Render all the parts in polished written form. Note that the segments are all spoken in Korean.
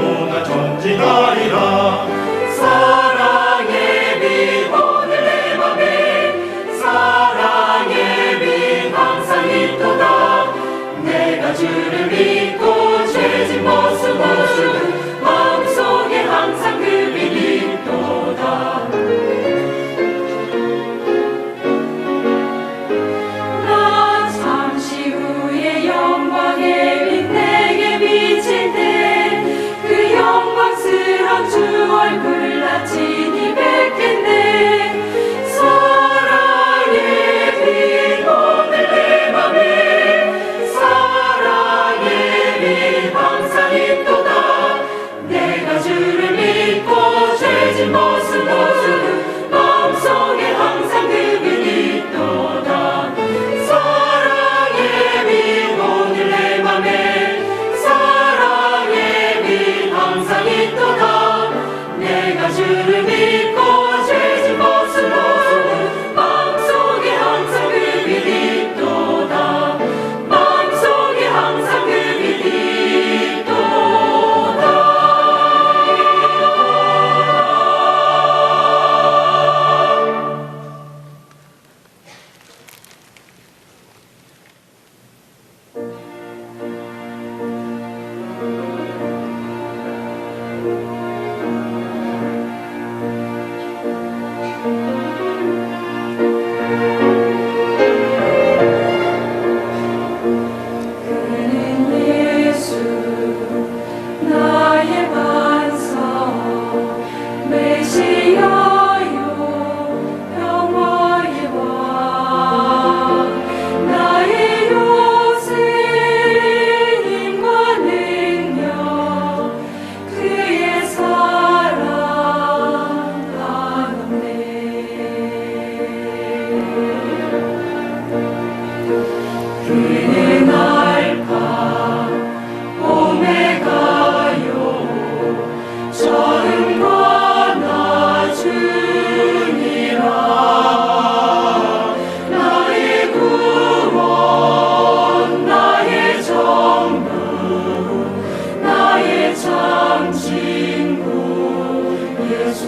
영원가 전진하리라. 사랑의 빛 오늘 내 맘에 사랑의 빛 항상 있도다. 내가 주를 믿고 죄진 모습 마음속에 항상 그 빛이 있도다. 나 잠시 후에 영광의 빛 내게 비칠 때 그 영광스런 주 얼굴 나 친히 뵙겠네. 사랑의 빛 오늘 내 맘에 사랑의 빛 항상 있도다. 내가 주를 믿고 죄진 모습 마음속에 항상 그 빛이 있도다. 사랑의 빛 오늘 내 맘에 사랑의 빛 항상 있도다. 내가 주를 믿고 죄진 모습 마음속에 항상 그 빛이 있도다. 마음속에 항상 그 빛이 있도다. 그는 예수 나의 반석 메시아요 평화의 왕 나의 요새 힘과 능력 그의 사랑 강함네. 그는 알파 오메가요 처음과 나중이라. 나의 구원 나의 전부 나의 참 친구 예수.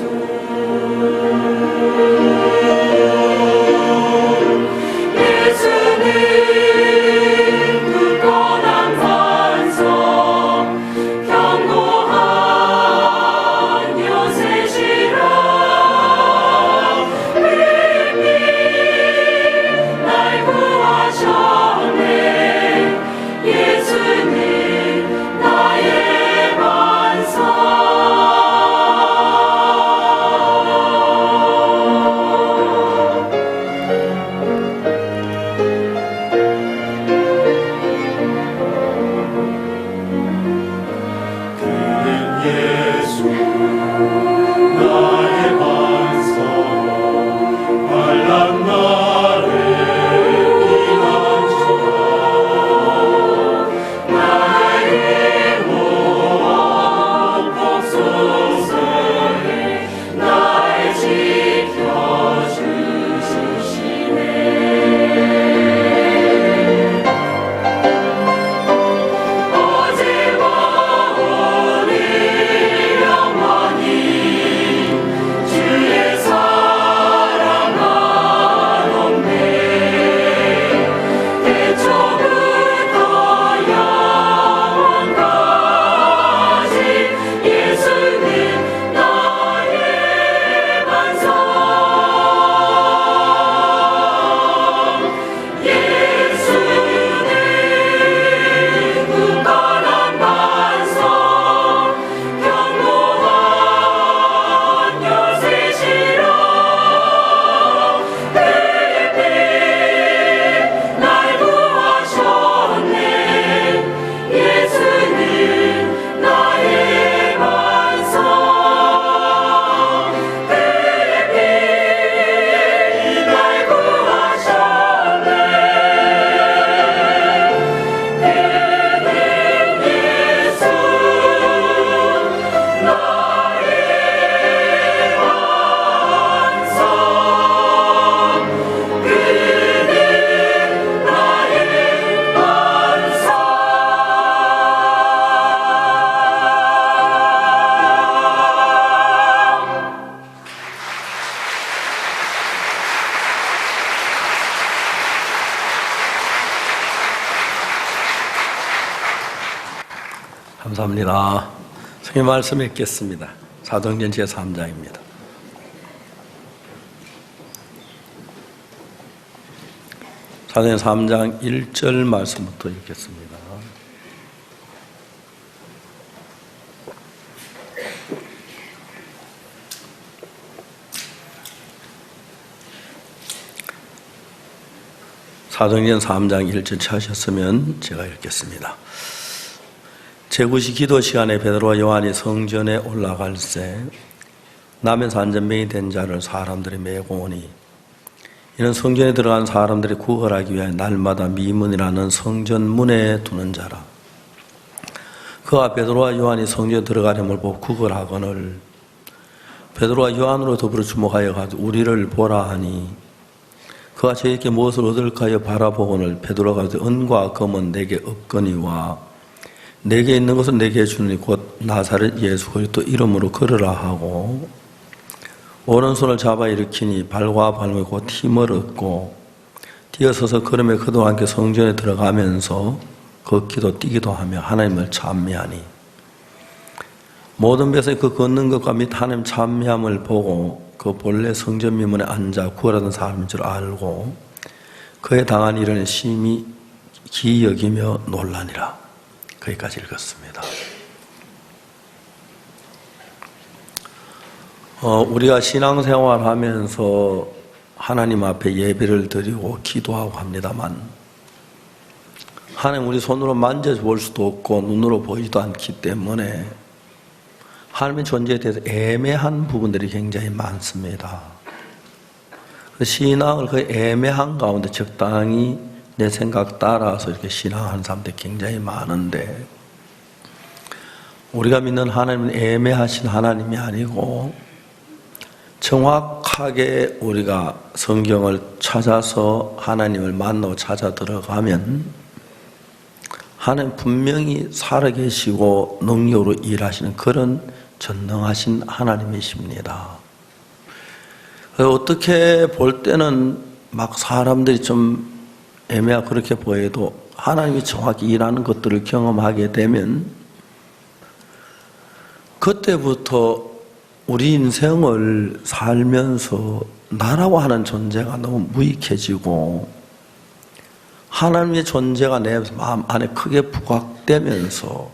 예수는 굳건한 반석 견고한 요새시라. 그의 피 날 구하셨네. 예수는 나의 반석. 그는 예수 나의 반석 환난 날에 피난처라. 나의 영혼 복소서에 날 지켜주시네. 어제와 오늘 영원히 감사합니다. 성경 말씀 읽겠습니다. 사도행전 제3장입니다. 사도행전 3장 1절 말씀부터 읽겠습니다. 사도행전 3장 1절 찾으셨으면 제가 읽겠습니다. 제9시 기도 시간에 베드로와 요한이 성전에 올라갈새 남에서 안전병이 된 자를 사람들이 메고 오니 이는 성전에 들어간 사람들이 구걸하기 위해 날마다 미문이라는 성전 문에 두는 자라. 그가 베드로와 요한이 성전에 들어가려을 보고 구걸하거늘 베드로와 요한으로 더불어 주목하여 가지고 우리를 보라 하니 그가 저에게 무엇을 얻을까 하여 바라보거늘 베드로가 은과 금은 내게 없거니와 내게 있는 것은 내게 주니 곧 나사렛 예수 그리스도 이름으로 걸으라 하고 오른손을 잡아 일으키니 발과 발목에 곧 힘을 얻고 뛰어서서 걸음에 그도 함께 성전에 들어가면서 걷기도 뛰기도 하며 하나님을 찬미하니 모든 백성이 그 걷는 것과 및 하나님 찬미함을 보고 그 본래 성전 미문에 앉아 구걸하던 사람인 줄 알고 그에 당한 일을 심히 기이 여기며 놀라니라. 거기까지 읽었습니다. 우리가 신앙생활 하면서 하나님 앞에 예배를 드리고 기도하고 합니다만 하나님 우리 손으로 만져볼 수도 없고 눈으로 보이지도 않기 때문에 하나님의 존재에 대해서 애매한 부분들이 굉장히 많습니다. 신앙을 그 애매한 가운데 적당히 내 생각 따라서 이렇게 신앙하는 사람들이 굉장히 많은데 우리가 믿는 하나님은 애매하신 하나님이 아니고 정확하게 우리가 성경을 찾아서 하나님을 만나고 찾아 들어가면 하나님 분명히 살아계시고 능력으로 일하시는 그런 전능하신 하나님이십니다. 어떻게 볼 때는 막 사람들이 좀 애매하고 그렇게 보여도 하나님이 정확히 일하는 것들을 경험하게 되면 그때부터 우리 인생을 살면서 나라고 하는 존재가 너무 무익해지고 하나님의 존재가 내 마음 안에 크게 부각되면서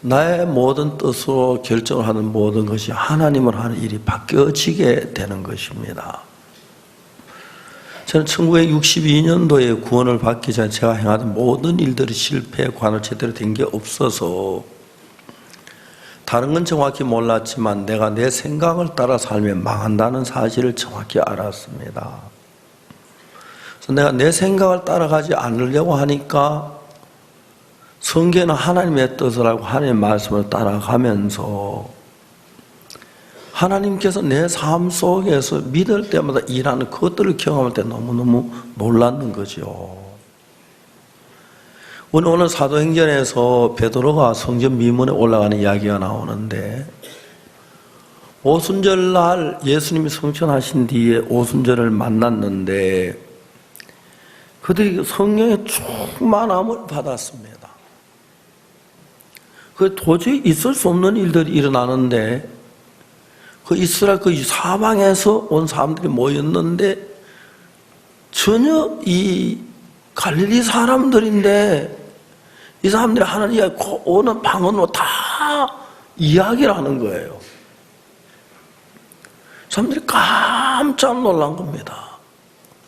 나의 모든 뜻으로 결정을 하는 모든 것이 하나님을 하는 일이 바뀌어지게 되는 것입니다. 저는 1962년도에 구원을 받기 전에 제가 행하던 모든 일들이 실패에 관을 제대로 된 게 없어서 다른 건 정확히 몰랐지만 내가 내 생각을 따라 살면 망한다는 사실을 정확히 알았습니다. 그래서 내가 내 생각을 따라가지 않으려고 하니까 성경은 하나님의 뜻을 알고 하나님의 말씀을 따라가면서 하나님께서 내 삶 속에서 믿을 때마다 일하는 그것들을 경험할 때 너무너무 놀랐는 거죠. 오늘 사도행전에서 베드로가 성전 미문에 올라가는 이야기가 나오는데 오순절날 예수님이 성천하신 뒤에 오순절을 만났는데 그들이 성령의 충만함을 받았습니다. 그 도저히 있을 수 없는 일들이 일어나는데 그 이스라엘 그 사방에서 온 사람들이 모였는데 전혀 이 갈릴리 사람들인데 이 사람들이 하는 이야기 오는 방언으로 다 이야기를 하는 거예요. 사람들이 깜짝 놀란 겁니다.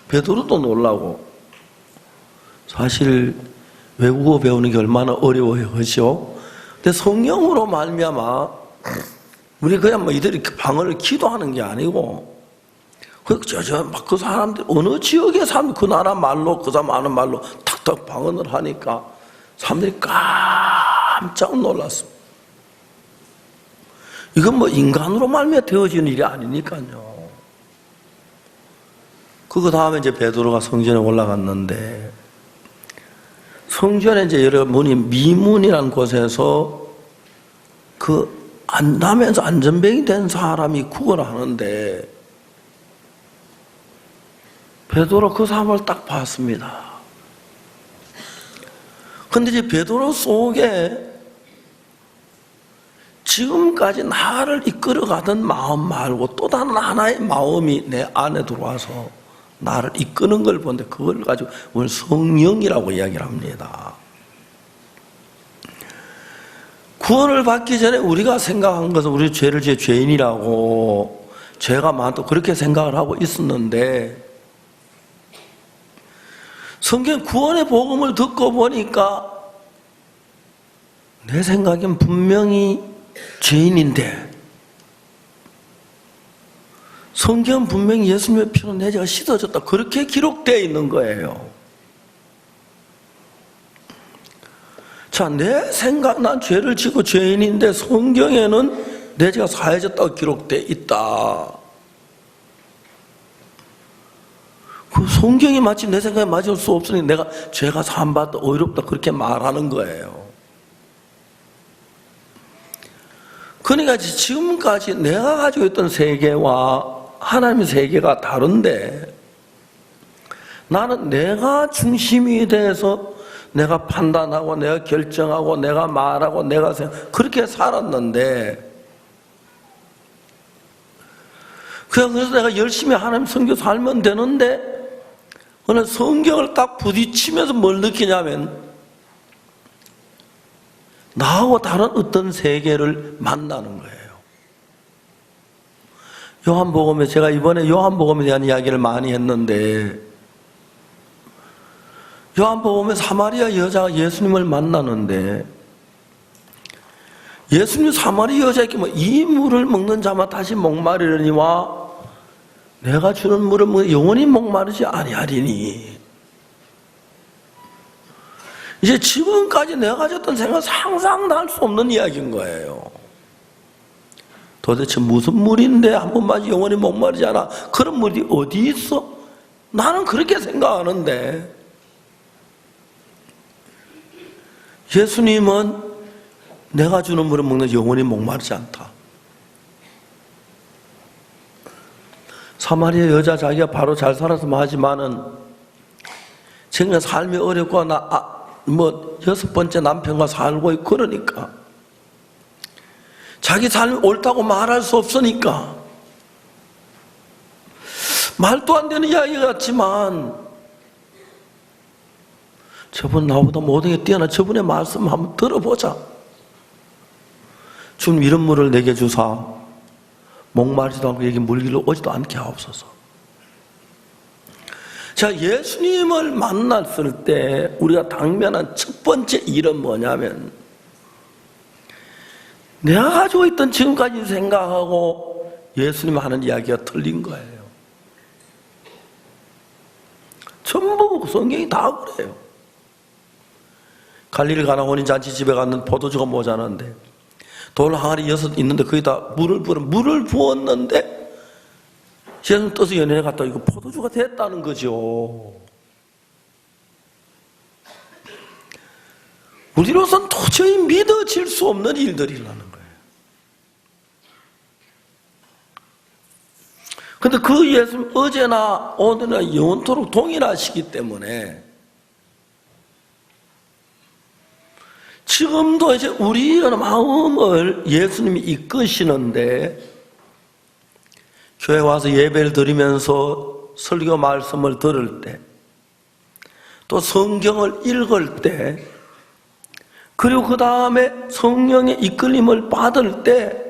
베드로도 놀라고. 사실 외국어 배우는 게 얼마나 어려워요, 그렇죠? 근데 성령으로 말미암아 우리 그냥 뭐 이들이 방언을 기도하는 게 아니고 그 사람들 어느 지역의 사람 그 나라 말로 그 사람 아는 말로 탁탁 방언을 하니까 사람들이 깜짝 놀랐습니다. 이건 뭐 인간으로 말미암아 되어지는 일이 아니니까요. 그 다음에 이제 베드로가 성전에 올라갔는데 성전에 이제 여러분이 미문이라는 곳에서 그 안다면서 안전병이 된 사람이 구걸을 하는데 베드로 그 사람을 딱 봤습니다. 근데 이제 베드로 속에 지금까지 나를 이끌어가던 마음 말고 또 다른 하나의 마음이 내 안에 들어와서 나를 이끄는 걸 보는데 그걸 가지고 오늘 성령이라고 이야기를 합니다. 구원을 받기 전에 우리가 생각한 것은 우리 죄를 지어 죄인이라고 죄가 많다고 그렇게 생각을 하고 있었는데 성경 구원의 복음을 듣고 보니까 내 생각엔 분명히 죄인인데 성경은 분명히 예수님의 피로 내 죄가 씻어졌다 그렇게 기록되어 있는 거예요. 자, 내 생각, 난 죄를 지고 죄인인데 성경에는 내 죄가 사해졌다고 기록되어 있다. 그 성경이 마치 내 생각에 맞을 수 없으니 내가 죄가 사함받다 의롭다 그렇게 말하는 거예요. 그러니까 지금까지 내가 가지고 있던 세계와 하나님의 세계가 다른데 나는 내가 중심이 돼서 내가 판단하고 내가 결정하고 내가 말하고 내가 생각 그렇게 살았는데 그래서 내가 열심히 하나님 성경 살면 되는데 어느 성경을 딱 부딪히면서 뭘 느끼냐면 나하고 다른 어떤 세계를 만나는 거예요. 요한복음에 제가 이번에 요한복음에 대한 이야기를 많이 했는데 요한복음에 사마리아 여자가 예수님을 만나는데 예수님 사마리아 여자에게 이 물을 먹는 자만 다시 목마르려니와 내가 주는 물을 먹으면 영원히 목마르지 아니하리니 이제 지금까지 내가 가졌던 생각은 상상도 할 수 없는 이야기인 거예요. 도대체 무슨 물인데 한 번 마시 영원히 목마르지 않아? 그런 물이 어디 있어? 나는 그렇게 생각하는데 예수님은 내가 주는 물을 먹는 영원히 목마르지 않다. 사마리아 여자 자기가 바로 잘 살아서 하지만은 지금 삶이 어렵고 여섯 번째 남편과 살고 있고 그러니까 자기 삶이 옳다고 말할 수 없으니까 말도 안 되는 이야기 같지만 저분 나보다 모든 게 뛰어나 저분의 말씀 한번 들어보자. 주님 이런 물을 내게 주사 목마르지도 않고 여기 물길로 오지도 않게 하옵소서. 자, 예수님을 만났을 때 우리가 당면한 첫 번째 일은 뭐냐면 내가 가지고 있던 지금까지 생각하고 예수님 하는 이야기가 틀린 거예요. 전부 성경이 다 그래요. 갈릴리 가나 혼인잔치 집에 갔는데 포도주가 모자란데 돌 항아리 6 있는데 거기다 물을 부었는데 예수님 떠서 연회에 갔다 이거 포도주가 됐다는 거죠. 우리로서는 도저히 믿어질 수 없는 일들이라는 거예요. 근데 그 예수님 어제나 오늘이나 영원토록 동일하시기 때문에 지금도 이제 우리의 마음을 예수님이 이끄시는데 교회 와서 예배를 드리면서 설교 말씀을 들을 때 또 성경을 읽을 때 그리고 그 다음에 성령의 이끌림을 받을 때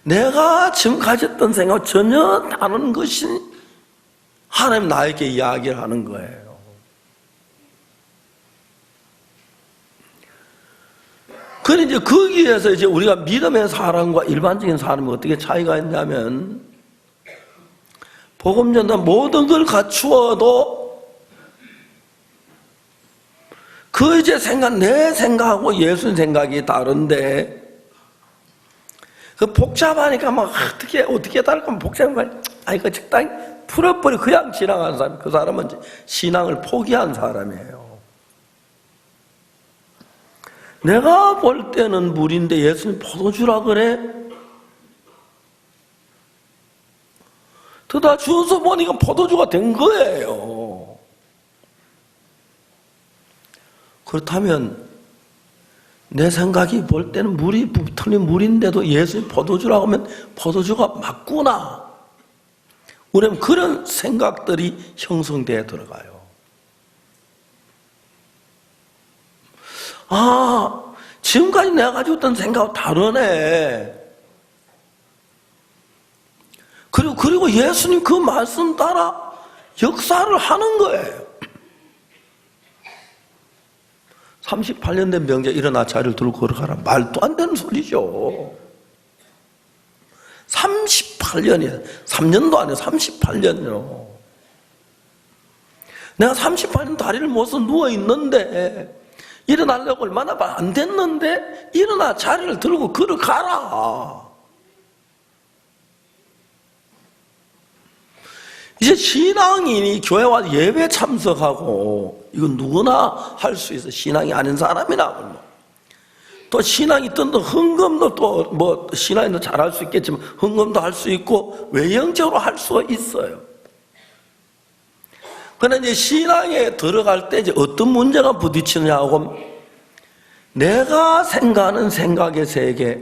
내가 지금 가졌던 생각과 전혀 다른 것이 하나님 나에게 이야기를 하는 거예요. 그런데 이제 거기에서 이제 우리가 믿음의 사람과 일반적인 사람이 어떻게 차이가 있냐면 복음 전달 모든 걸 갖추어도 그 이제 내 생각하고 예수님 생각이 다른데 그 복잡하니까 막 어떻게 다를까 복잡한 거야. 그 적당히 풀어버리고 그냥 지나가는 사람, 그 사람은 이제 신앙을 포기한 사람이에요. 내가 볼 때는 물인데 예수님 포도주라 그래? 그러다 주워서 보니까 포도주가 된 거예요. 그렇다면 내 생각이 볼 때는 물이 틀린 물인데도 예수님 포도주라고 하면 포도주가 맞구나. 우리는 그런 생각들이 형성되어 들어가요. 아, 지금까지 내가 가지고 있던 생각하고 다르네. 그리고 예수님 그 말씀 따라 역사를 하는 거예요. 38년 된 병자 일어나 자리를 들고 걸어가라. 말도 안 되는 소리죠. 38년이에요. 3년도 아니에요. 38년이요. 내가 38년 다리를 못서 누워있는데 일어나려고 얼마나 안 됐는데 일어나 자리를 들고 걸어가라. 이제 신앙인이 교회 와서 예배 참석하고 이건 누구나 할 수 있어. 신앙이 아닌 사람이나 또 신앙이 있던 헌금도 또 뭐 신앙인도 잘할 수 있겠지만 헌금도 할 수 있고 외형적으로 할 수 있어요. 그런데 이제 신앙에 들어갈 때 이제 어떤 문제가 부딪히느냐고 내가 생각하는 생각의 세계,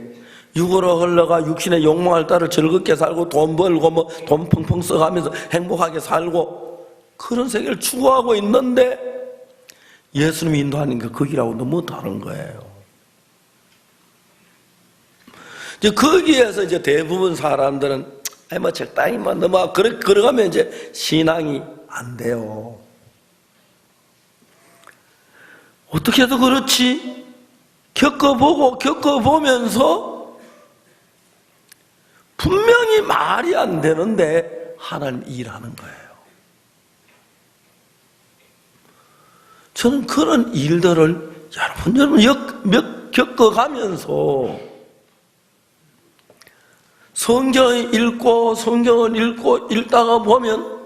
육으로 흘러가 육신의 욕망을 따라 즐겁게 살고 돈 벌고 뭐 돈 펑펑 써가면서 행복하게 살고 그런 세계를 추구하고 있는데 예수님이 인도하는 게 거기라고 너무 다른 거예요. 이제 거기에서 이제 대부분 사람들은 뭐 적당히만 넘어가 걸어가면 이제 신앙이 안 돼요. 어떻게 해서 그렇지? 겪어보면서 분명히 말이 안 되는데 하나님 일하는 거예요. 저는 그런 일들을 여러분 겪어가면서 성경을 읽다가 보면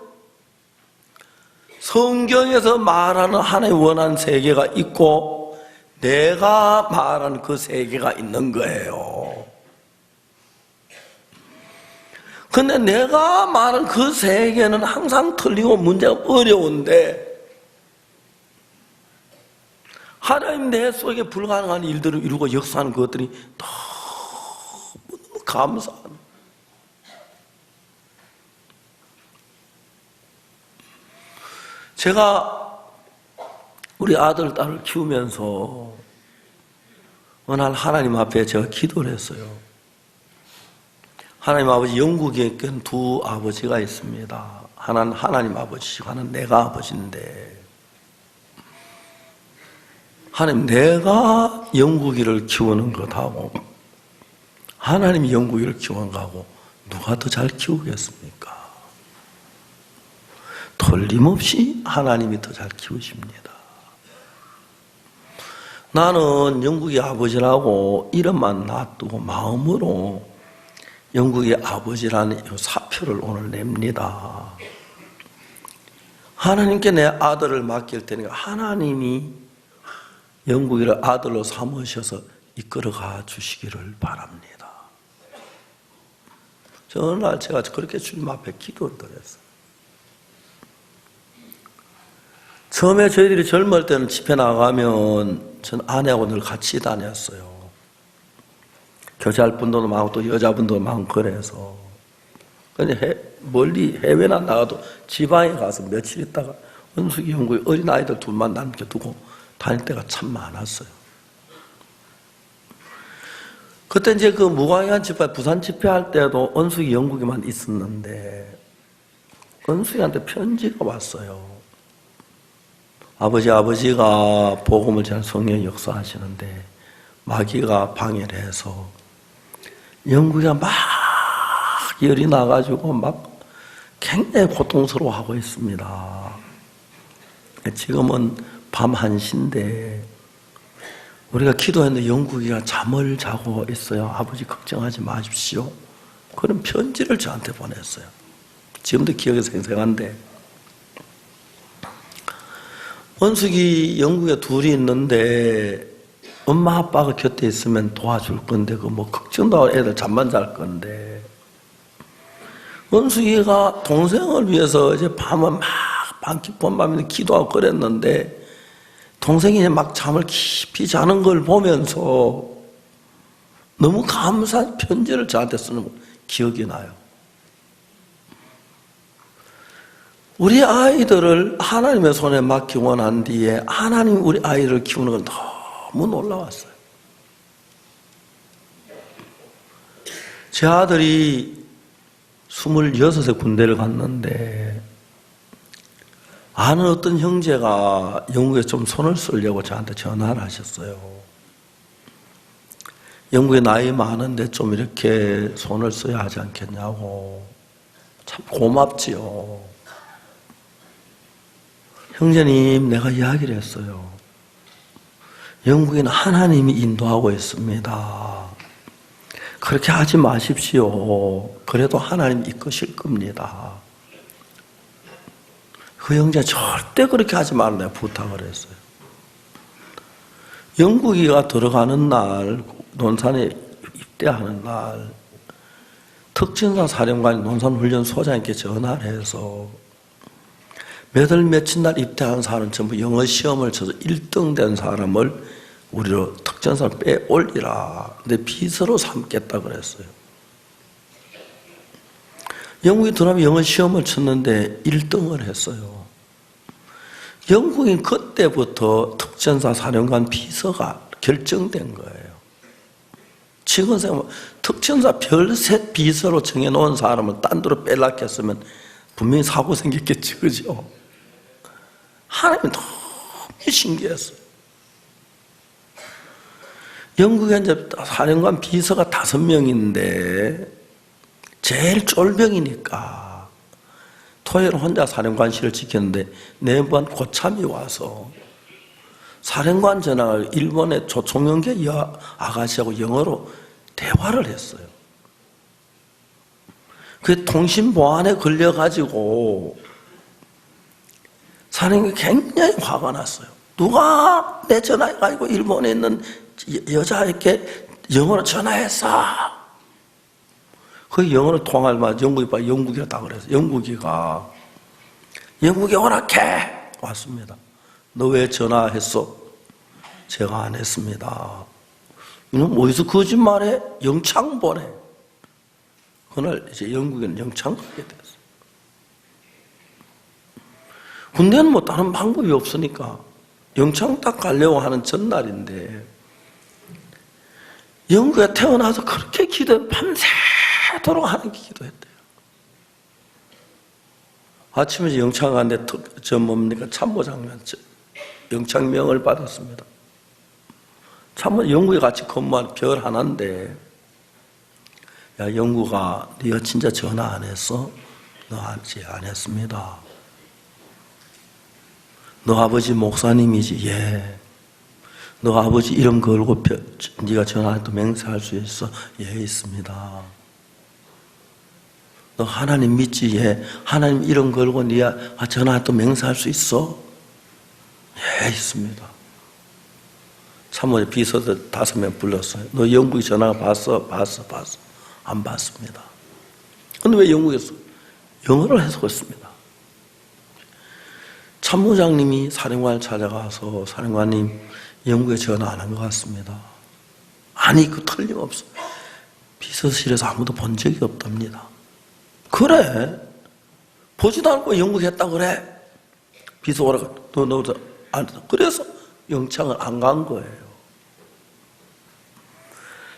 성경에서 말하는 하나님 원하는 세계가 있고 내가 말하는 그 세계가 있는 거예요. 근데 내가 말하는 그 세계는 항상 틀리고 문제가 어려운데 하나님 내 속에 불가능한 일들을 이루고 역사하는 것들이 너무 감사한. 제가 우리 아들, 딸을 키우면서 어느 날 하나님 앞에 제가 기도를 했어요. 하나님 아버지, 영국에 두 아버지가 있습니다. 하나는 하나님 아버지시고 하나는 내가 아버지인데 하나님, 내가 영국이를 키우는 것하고 하나님이 영국이를 키우는 것하고 누가 더 잘 키우겠습니까? 틀림없이 하나님이 더 잘 키우십니다. 나는 영국의 아버지라고 이름만 놔두고 마음으로 영국의 아버지라는 이 사표를 오늘 냅니다. 하나님께 내 아들을 맡길 테니까 하나님이 영국이를 아들로 삼으셔서 이끌어가 주시기를 바랍니다. 어느 날 제가 그렇게 주님 앞에 기도를 드렸어요. 처음에 저희들이 젊을 때는 집회 나가면 전 아내하고 늘 같이 다녔어요. 교제할 분도 많고 또 여자분도 많고 그래서. 근데 멀리 해외나 나가도 지방에 가서 며칠 있다가 은숙이 형국에 어린아이들 둘만 남겨두고 다닐 때가 참 많았어요. 그때 이제 그 무광야한 집회, 부산 집회할 때도 은숙이 영국에만 있었는데 은숙이한테 편지가 왔어요. 아버지가 복음을 잘 성령 역사하시는데 마귀가 방해를 해서 영국이가 막 열이 나가지고 막 굉장히 고통스러워하고 있습니다. 지금은 밤 1시인데 우리가 기도했는데 영국이가 잠을 자고 있어요. 아버지 걱정하지 마십시오. 그런 편지를 저한테 보냈어요. 지금도 기억이 생생한데 원숙이 영국에 둘이 있는데 엄마 아빠가 곁에 있으면 도와줄 건데 그 뭐 걱정도 하고 애들 잠만 잘 건데 원숙이가 동생을 위해서 이제 밤은 막 밤 깊은 밤에 기도하고 그랬는데 동생이 막 잠을 깊이 자는 걸 보면서 너무 감사한 편지를 저한테 쓰는 기억이 나요. 우리 아이들을 하나님의 손에 맡기고 난 뒤에 하나님 우리 아이를 키우는 건 너무 놀라웠어요. 제 아들이 26에 군대를 갔는데 아는 어떤 형제가 영국에 좀 손을 쓰려고 저한테 전화를 하셨어요. 영국에 나이 많은데 좀 이렇게 손을 써야 하지 않겠냐고. 참 고맙지요. 형제님, 내가 이야기를 했어요. 영국에는 하나님이 인도하고 있습니다. 그렇게 하지 마십시오. 그래도 하나님 이끄실 겁니다. 그 형제 절대 그렇게 하지 말라 내가 부탁을 했어요. 영국이가 들어가는 날, 논산에 입대하는 날, 특전사 사령관이 논산훈련소장님께 전화를 해서 몇 월 며칠 날 입대한 사람은 전부 영어 시험을 쳐서 1등 된 사람을 우리로 특전사를 빼올리라. 근데 비서로 삼겠다 그랬어요. 영국이 들어가면 영어 시험을 쳤는데 1등을 했어요. 영국인 그때부터 특전사 사령관 비서가 결정된 거예요. 지금 생각하면 특전사 별셋 비서로 정해놓은 사람을 딴 데로 빼려고 했으면 분명히 사고 생겼겠지, 그죠? 하나님이 너무 신기했어요. 영국에 이제 사령관 비서가 5명인데 제일 쫄병이니까 토요일 혼자 사령관실을 지켰는데 4번 고참이 와서 사령관 전화를 일본의 조총영계 아가씨하고 영어로 대화를 했어요. 그 통신보안에 걸려가지고 사령관이 굉장히 화가 났어요. 누가 내 전화해가지고 일본에 있는 여자에게 영어로 전화했어. 그 영어로 통화를 막 영국이라 그래서 영국이가 영국에 오락해 왔습니다. 너 왜 전화했어? 제가 안 했습니다. 이놈 어디서 거짓말해? 영창 보내. 그날 이제 영국에는 영창 가게 됐어요. 군대는 뭐 다른 방법이 없으니까 영창 딱 가려고 하는 전날인데 영국에 태어나서 그렇게 밤새도록 하는 기도했대요. 아침에 이제 영창 갔는데 참모장관 영창명을 받았습니다. 참모 영국에 같이 근무한 별 하나인데, 야 영국아, 네가 진짜 전화 안 했어? 너 아직 안 했습니다. 너 아버지 목사님이지? 예. 너 아버지 이름 걸고 네가 전화해도 맹세할 수 있어? 예, 있습니다. 너 하나님 믿지? 예. 하나님 이름 걸고 네가 전화해도 맹세할 수 있어? 예, 있습니다. 참모의 비서들 5명 불렀어요. 너 영국에 전화가 봤어? 봤어. 안 봤습니다. 근데 왜 영국에서? 영어를 해석했습니다. 참모장님이 사령관을 찾아가서 사령관님 영국에 전화 안 한 것 같습니다. 아니 그 틀림없어. 비서실에서 아무도 본 적이 없답니다. 그래? 보지도 않고 영국에 했다 그래? 비서 오라가 너 안 했어. 그래서 영창을 안 간 거예요.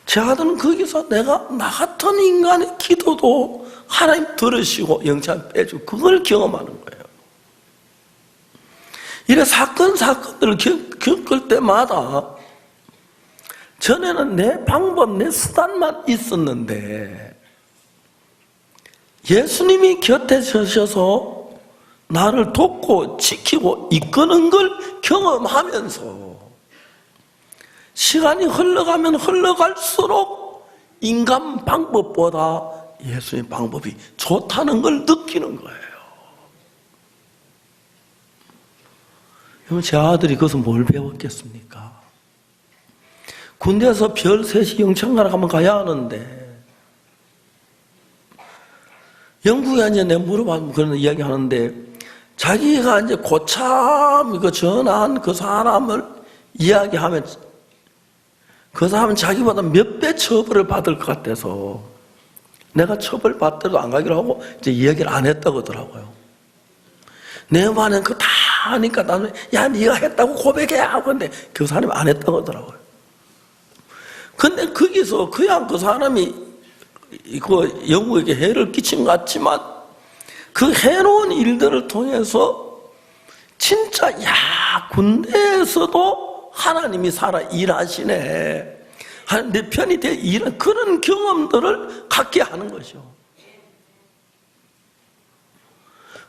제 아들은 거기서 나 같은 인간의 기도도 하나님 들으시고 영창 빼주고 그걸 경험하는 거예요. 이래 사건들을 겪을 때마다 전에는 내 방법, 내 수단만 있었는데 예수님이 곁에 서셔서 나를 돕고 지키고 이끄는 걸 경험하면서 시간이 흘러가면 흘러갈수록 인간 방법보다 예수님 방법이 좋다는 걸 느끼는 거예요. 그럼 제 아들이 거기서 뭘 배웠겠습니까? 군대에서 별 3시 영창가를 한번 가야 하는데 영국에 앉아 내가 물어봐면 그런 이야기 하는데 자기가 이제 고참 전한 그 사람을 이야기하면 그 사람은 자기보다 몇 배 처벌을 받을 것 같아서 내가 처벌 받더라도 안 가기로 하고 이제 이야기를 안 했다고 하더라고요. 내 말은 그거 다 하니까 나는 야 네가 했다고 고백해 하고 근데 그 사람이 안 했다고 하더라고요. 근데 거기서 그냥 그 사람이 그 영국에게 해를 끼친 것 같지만 그 해로운 일들을 통해서 진짜 야 군대에서도 하나님이 살아 일하시네, 내 편이 돼 이런 그런 경험들을 갖게 하는 것이죠.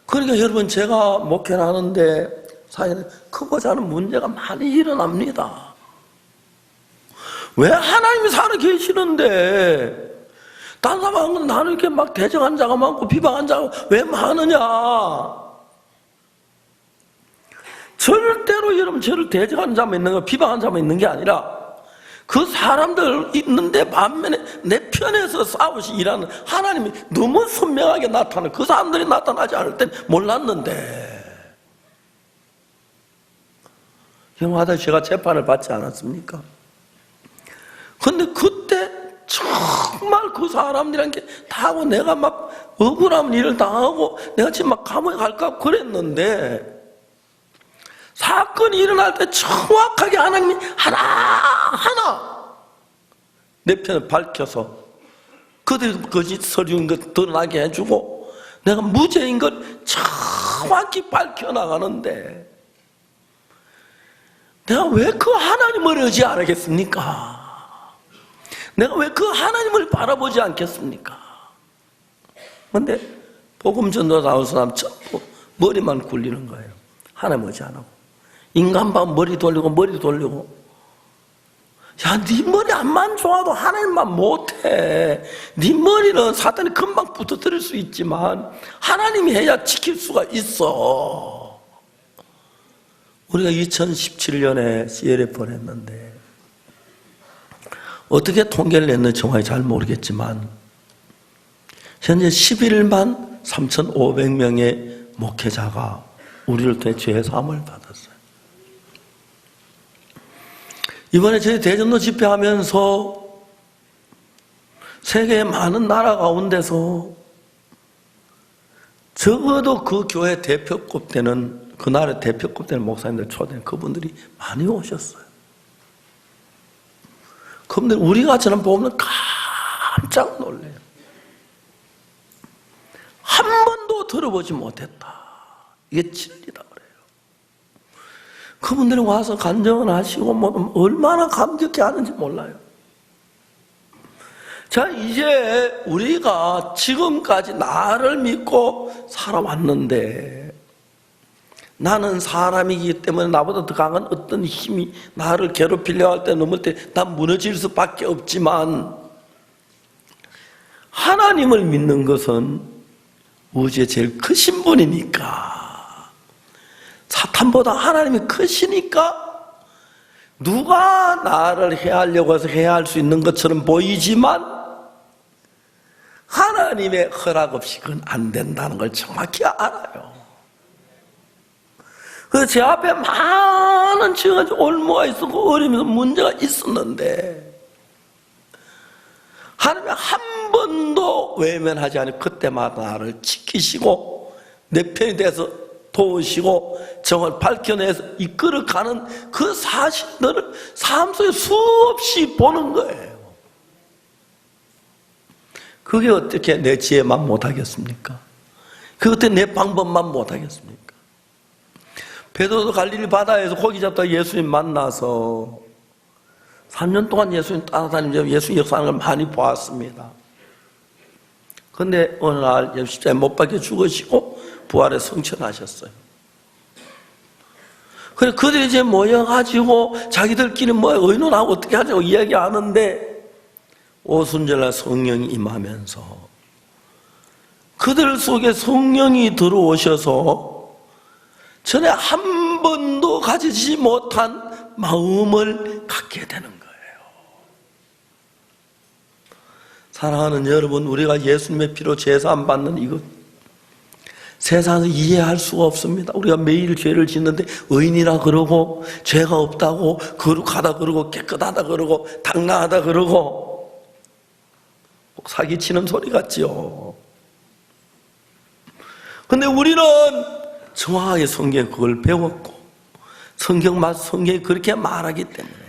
그러니까 여러분 제가 목회를 하는데 사실은 크고자 하는 문제가 많이 일어납니다. 왜 하나님이 살아 계시는데 다른 사람은 나는 이렇게 막 대적한 자가 많고 비방한 자가 왜 많으냐? 절대로 여러분 저를 대적하는 자만 있는 거 비방하는 자만 있는 게 아니라 그 사람들 있는데 반면에 내 편에서 싸우시 일하는 하나님이 너무 선명하게 나타나는 그 사람들이 나타나지 않을 땐 몰랐는데 영화다 제가 재판을 받지 않았습니까? 근데 그때 정말 그 사람들이란 게 다 하고 내가 막 억울한 일을 당하고 내가 지금 막 감옥에 갈까 그랬는데 사건이 일어날 때 정확하게 하나님이 하나하나 내 편을 밝혀서 그들이 거짓 서류인 것 드러나게 해주고 내가 무죄인 걸 정확히 밝혀나가는데 내가 왜 그 하나님을 의지 안 하겠습니까? 내가 왜 그 하나님을 바라보지 않겠습니까? 근데 복음 전도사 나온 사람 전부 머리만 굴리는 거예요. 하나님 의지 안 하고 인간 봐 머리 돌리고 야, 네 머리 안만 좋아도 하나님만 못해. 네 머리는 사탄이 금방 부서뜨릴 수 있지만 하나님이 해야 지킬 수가 있어. 우리가 2017년에 CLF를 했는데 어떻게 통계를 냈는지 정확히 잘 모르겠지만 현재 11만 3,500명의 목회자가 우리를 통해 죄 사함을 받았어요. 이번에 저희 대전도 집회하면서 세계의 많은 나라 가운데서 적어도 그 교회 대표급 되는 그 나라 대표급 되는 목사님들 초대는 그분들이 많이 오셨어요. 그분들 우리가 저는 보면 깜짝 놀래요. 한 번도 들어보지 못했다. 이게 진리다 그래요. 그분들이 와서 간증을 하시고 뭐 얼마나 감격해 하는지 몰라요. 자, 이제 우리가 지금까지 나를 믿고 살아왔는데 나는 사람이기 때문에 나보다 더 강한 어떤 힘이 나를 괴롭히려 할 때 넘을 때 난 무너질 수밖에 없지만 하나님을 믿는 것은 우주의 제일 크신 분이니까 사탄보다 하나님이 크시니까 누가 나를 해하려고 해서 해할 수 있는 것처럼 보이지만 하나님의 허락 없이 그건 안 된다는 걸 정확히 알아요. 그래서 제 앞에 많은 지금 올무가 있었고 어려면서 문제가 있었는데 하나님이 한 번도 외면하지 않고 그때마다 나를 지키시고 내 편이 돼서 도우시고 정을 밝혀내서 이끌어가는 그 사실들을 삶 속에 수없이 보는 거예요. 그게 어떻게 내 지혜만 못하겠습니까? 그게 어떻게 내 방법만 못하겠습니까? 베드로도 갈릴리 바다에서 고기 잡다가 예수님 만나서 3년 동안 예수님 따라다니면서 예수님 역사하는 걸 많이 보았습니다. 그런데 어느 날 예수 십자가에 못 박혀 죽으시고 부활에 성천하셨어요. 그래 그들이 이제 모여가지고 자기들끼리 뭐 의논하고 어떻게 하자고 이야기하는데 오순절날 성령이 임하면서 그들 속에 성령이 들어오셔서 전에 한 번도 가지지 못한 마음을 갖게 되는 거예요. 사랑하는 여러분, 우리가 예수님의 피로 제사함 받는 이것 세상에서 이해할 수가 없습니다. 우리가 매일 죄를 짓는데 의인이라 그러고 죄가 없다고 거룩하다 그러고 깨끗하다 그러고 당당하다 그러고 사기치는 소리 같지요. 근데 우리는 정확하게 성경에 그걸 배웠고 성경이 그렇게 말하기 때문에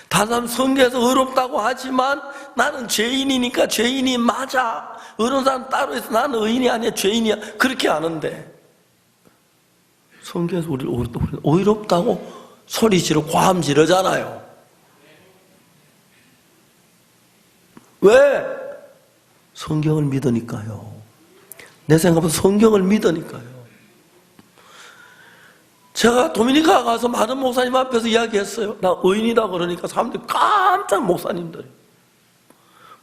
다른 사람 성경에서 어렵다고 하지만 나는 죄인이니까 죄인이 맞아. 어려운 사람 따로 있어. 나는 의인이 아니야 죄인이야. 그렇게 하는데 성경에서 우리를 어렵다고 소리 지르고 과함 지르잖아요. 왜? 성경을 믿으니까요. 내 생각보다 성경을 믿으니까요. 제가 도미니카 가서 많은 목사님 앞에서 이야기했어요. 나 의인이다 그러니까 사람들이 깜짝 목사님들이.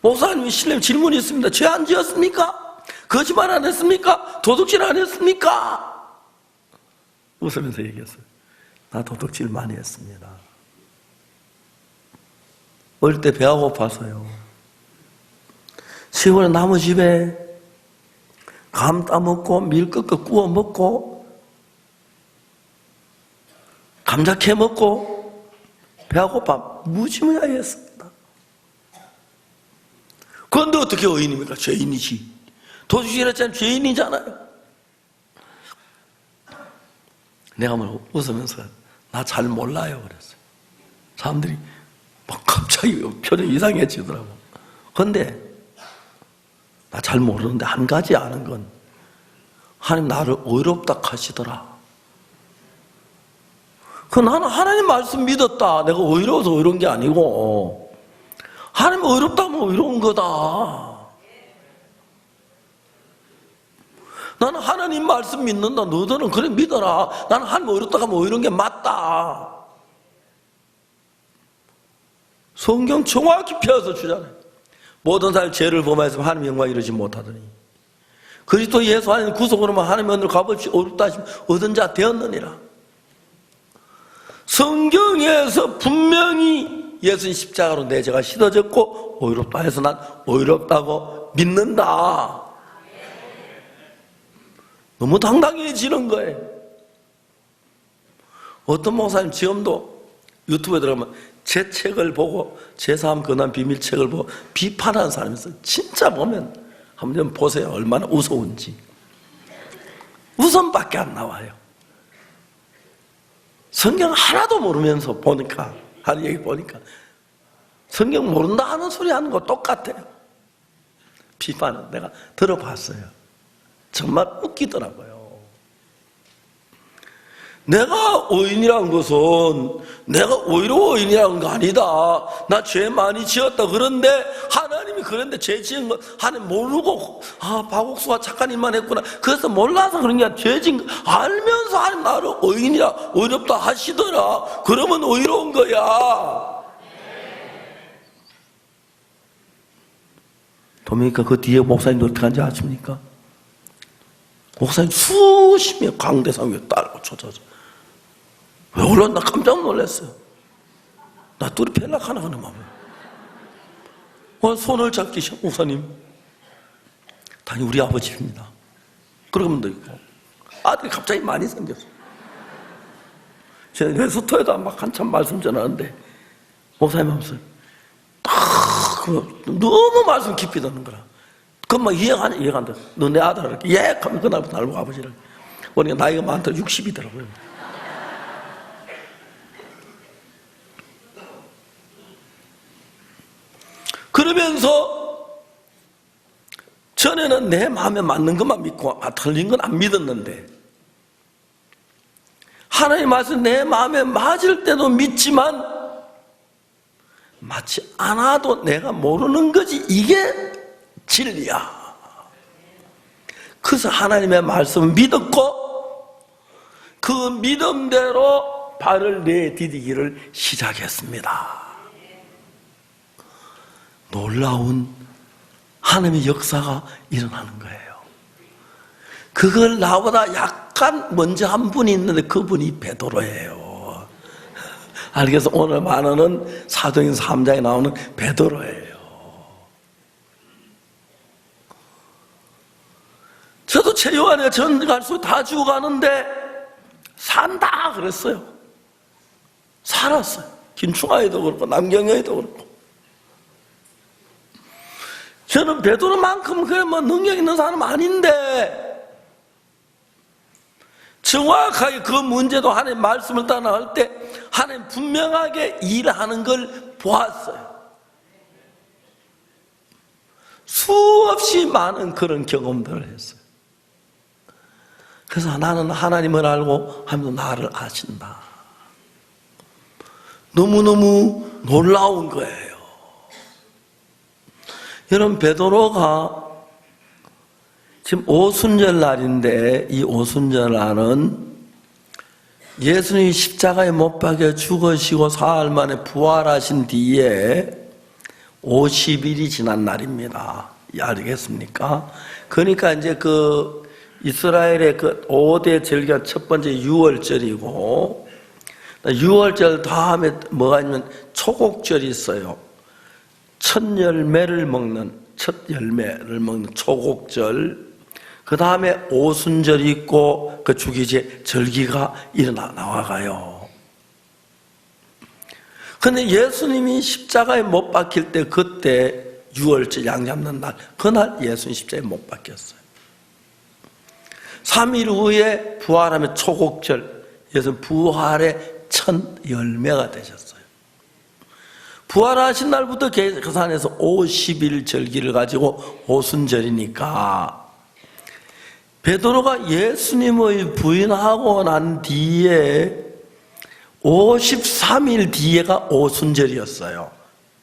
목사님이 실례 질문이 있습니다. 죄 안 지었습니까? 거짓말 안 했습니까? 도둑질 안 했습니까? 웃으면서 얘기했어요. 나 도둑질 많이 했습니다. 어릴 때 배가 고파서요. 시골에 나무집에 감 따먹고 밀떡 구워 먹고 감자 캐 먹고 배가 고파 무지무지하게 했습니다. 그런데 어떻게 의인입니까? 죄인이지. 도둑질 했잖아요. 죄인이잖아요. 내가 뭐 웃으면서 나 잘 몰라요 그랬어요. 사람들이 막 갑자기 표정이 이상해지더라고. 그런데 나 잘 모르는데 한 가지 아는 건 하나님 나를 의롭다 하시더라. 나는 하나님 말씀 믿었다. 내가 의로워서 의로운 게 아니고 하나님 의롭다면 의로운 거다. 나는 하나님 말씀 믿는다. 너희들은 그래 믿어라. 나는 하나님 의롭다 하면 의로운 게 맞다. 성경 정확히 펴서 주잖아요. 모든 사람이 죄를 범하여서 하나님의 영광 이루지 못하더니 그리스도 예수 안에 구속으로만 하나님의 은혜로 값없이 의롭다 하시면 얻은 자 되었느니라. 성경에서 분명히 예수님 십자가로 내 죄가 씻어졌고 의롭다 해서 난 의롭다고 믿는다. 너무 당당해지는 거예요. 어떤 목사님 지금도 유튜브에 들어가면 제 책을 보고 제3 근한 비밀 책을 보고 비판하는 사람이 있어요. 진짜 보면 한번 보세요. 얼마나 우스운지. 웃음밖에 안 나와요. 성경 하나도 모르면서 보니까 하는 얘기 보니까 성경 모른다 하는 소리 하는 거 똑같아요. 비판은 내가 들어봤어요. 정말 웃기더라고요. 내가 의인이라는 것은 내가 오히려 의인이라는 거 아니다. 나 죄 많이 지었다. 그런데 하나님이 그런데 죄 지은 거 하나님 모르고 박옥수가 착한 일만 했구나. 그래서 몰라서 그런 게 아니라 죄 지은 거 알면서 하나님 나를 의인이라 의롭다 하시더라. 그러면 의로운 거야. 도미니카 그 뒤에 목사님도 어떻게 하는지 아십니까? 목사님 수십 명 강대상 위에 따르고 쫓아서 왜 올랐나 깜짝 놀랐어요. 나 둘이 펠락하나 하는 마음에 손을 잡기 시작. 목사님 당연히 우리 아버지입니다. 그러면 도 있고 아들이 갑자기 많이 생겼어요. 제가 레스토에다 막 한참 말씀 전하는데 목사님 하면서 너무 말씀 깊이 듣는 거라. 그럼 막 이해가 안 돼. 너 내 아들아. 이렇게 예! 하면 그날부터 알고 아버지를. 그러니까 나이가 많더라. 60이더라고요. 그러면서 전에는 내 마음에 맞는 것만 믿고 틀린 건 안 믿었는데 하나님 말씀 내 마음에 맞을 때도 믿지만 맞지 않아도 내가 모르는 거지 이게 진리야. 그래서 하나님의 말씀을 믿었고 그 믿음대로 발을 내디디기를 시작했습니다. 놀라운 하나님의 역사가 일어나는 거예요. 그걸 나보다 약간 먼저 한 분이 있는데 그분이 베드로예요. 그래서 오늘 만원은 사도행전 3장에 나오는 베드로예요. 저도 일체 요한의 전갈 수 다 죽어가는데 산다 그랬어요. 살았어요. 김충아에도 그렇고 남경영에도 그렇고. 저는 베드로만큼 그래 뭐 능력 있는 사람 아닌데 정확하게 그 문제도 하나님 말씀을 따라 나갈 때 하나님 분명하게 일하는 걸 보았어요. 수없이 많은 그런 경험들을 했어요. 그래서 나는 하나님을 알고 하나님도 나를 아신다. 너무너무 놀라운 거예요. 여러분, 베드로가 지금 오순절 날인데 이 오순절 날은 예수님이 십자가에 못 박혀 죽으시고 사흘 만에 부활하신 뒤에 50일이 지난 날입니다. 알겠습니까? 그러니까 이제 그 이스라엘의 그 5대 절기가 첫 번째 6월절이고 6월절 다음에 뭐가 있냐면 초곡절이 있어요. 첫 열매를 먹는 초곡절. 그 다음에 오순절이 있고 그 주기제 절기가 나와가요. 근데 예수님이 십자가에 못 박힐 때 그때 6월절 양 잡는 날 그날 예수님 십자가에 못 박혔어요. 3일 후에 부활하면 초곡절, 예수님 부활의 첫 열매가 되셨어요. 부활하신 날부터 그 산에서 50일 절기를 가지고 오순절이니까 베드로가 예수님의 부인하고 난 뒤에 53일 뒤에가 오순절이었어요.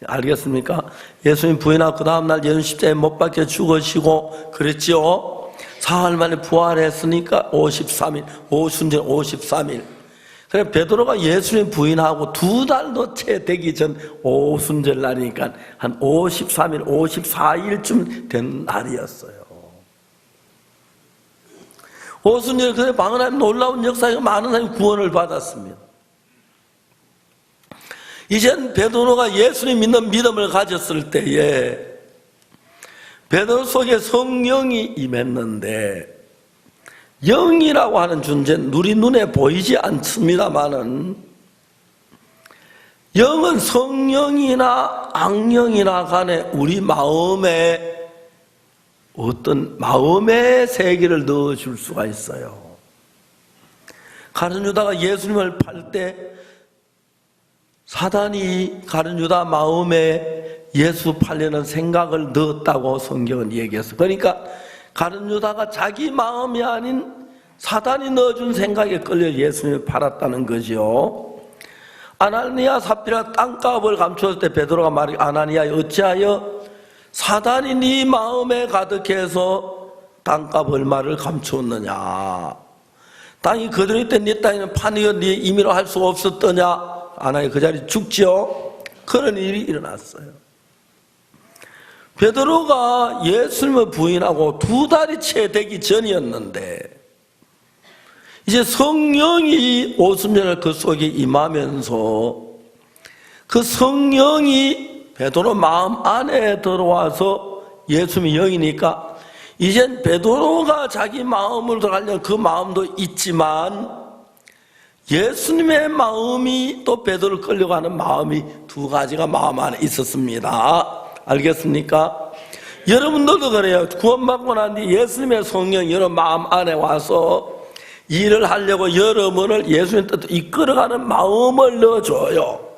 알겠습니까? 예수님 부인하고 그 다음날 예수님 십자가에 못 박혀 죽으시고 그랬죠. 사흘 만에 부활했으니까 53일, 오순절 53일. 그래 베드로가 예수님 부인하고 2달도 채 되기 전 오순절 날이니까 한 53일, 54일쯤 된 날이었어요. 오순절 그래 방언하면 놀라운 역사에 많은 사람이 구원을 받았습니다. 이젠 베드로가 예수님 믿는 믿음을 가졌을 때에 베드로 속에 성령이 임했는데 영이라고 하는 존재는 우리 눈에 보이지 않습니다만은 영은 성령이나 악령이나 간에 우리 마음에 어떤 마음의 세계를 넣어줄 수가 있어요. 가룟 유다가 예수님을 팔 때 사단이 가룟 유다 마음에 예수 팔려는 생각을 넣었다고 성경은 얘기했어요. 그러니까 가룟 유다가 자기 마음이 아닌 사단이 넣어준 생각에 끌려 예수님을 팔았다는 거죠. 아나니아 삽비라 땅값을 감추었을 때 베드로가 말해 아나니아 어찌하여 사단이 네 마음에 가득해서 땅값 얼마를 감추었느냐. 땅이 그대로 있때 네 땅에는 판이여 네 임의로 할 수가 없었더냐. 아나니아 그 자리 죽죠. 그런 일이 일어났어요. 베드로가 예수님을 부인하고 2달이 채 되기 전이었는데 이제 성령이 오순절 그 속에 임하면서 그 성령이 베드로 마음 안에 들어와서 예수님이 영이니까 이젠 베드로가 자기 마음을 들어가려는 그 마음도 있지만 예수님의 마음이 또 베드로를 끌려가는 마음이 2가지가 마음 안에 있었습니다. 알겠습니까? 여러분들도 그래요. 구원받고 난 뒤 예수님의 성령이 여러분 마음 안에 와서 일을 하려고 여러분을 예수님 뜻으로 이끌어가는 마음을 넣어줘요.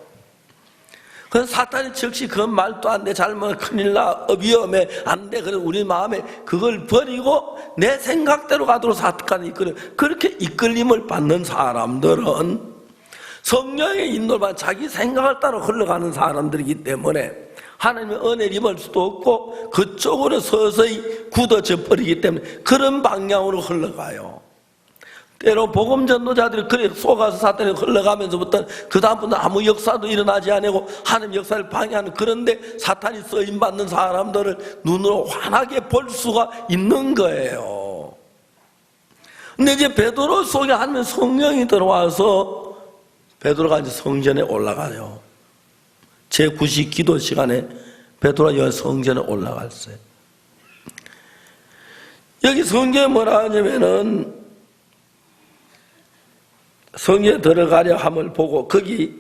그래서 사탄이 즉시 그건 말도 안 돼, 잘못 큰일 나, 위험해, 안 돼. 그래서 우리 마음에 그걸 버리고 내 생각대로 가도록 사탄이 이끌어. 그렇게 이끌림을 받는 사람들은 성령의 인도를 받아 자기 생각을 따라 흘러가는 사람들이기 때문에 하나님의 은혜를 입을 수도 없고 그쪽으로 서서히 굳어져 버리기 때문에 그런 방향으로 흘러가요. 때로 복음 전도자들이 그래 속아서 사탄이 흘러가면서부터 그 다음부터 아무 역사도 일어나지 않고 하나님 역사를 방해하는, 그런데 사탄이 쓰임받는 사람들을 눈으로 환하게 볼 수가 있는 거예요. 근데 이제 베드로 속에 하나님의 성령이 들어와서 베드로가 이제 성전에 올라가요. 제9시 기도 시간에 베드로가 성전에 올라갔어요. 여기 성경에 뭐라 하냐면은 성에 들어가려 함을 보고 거기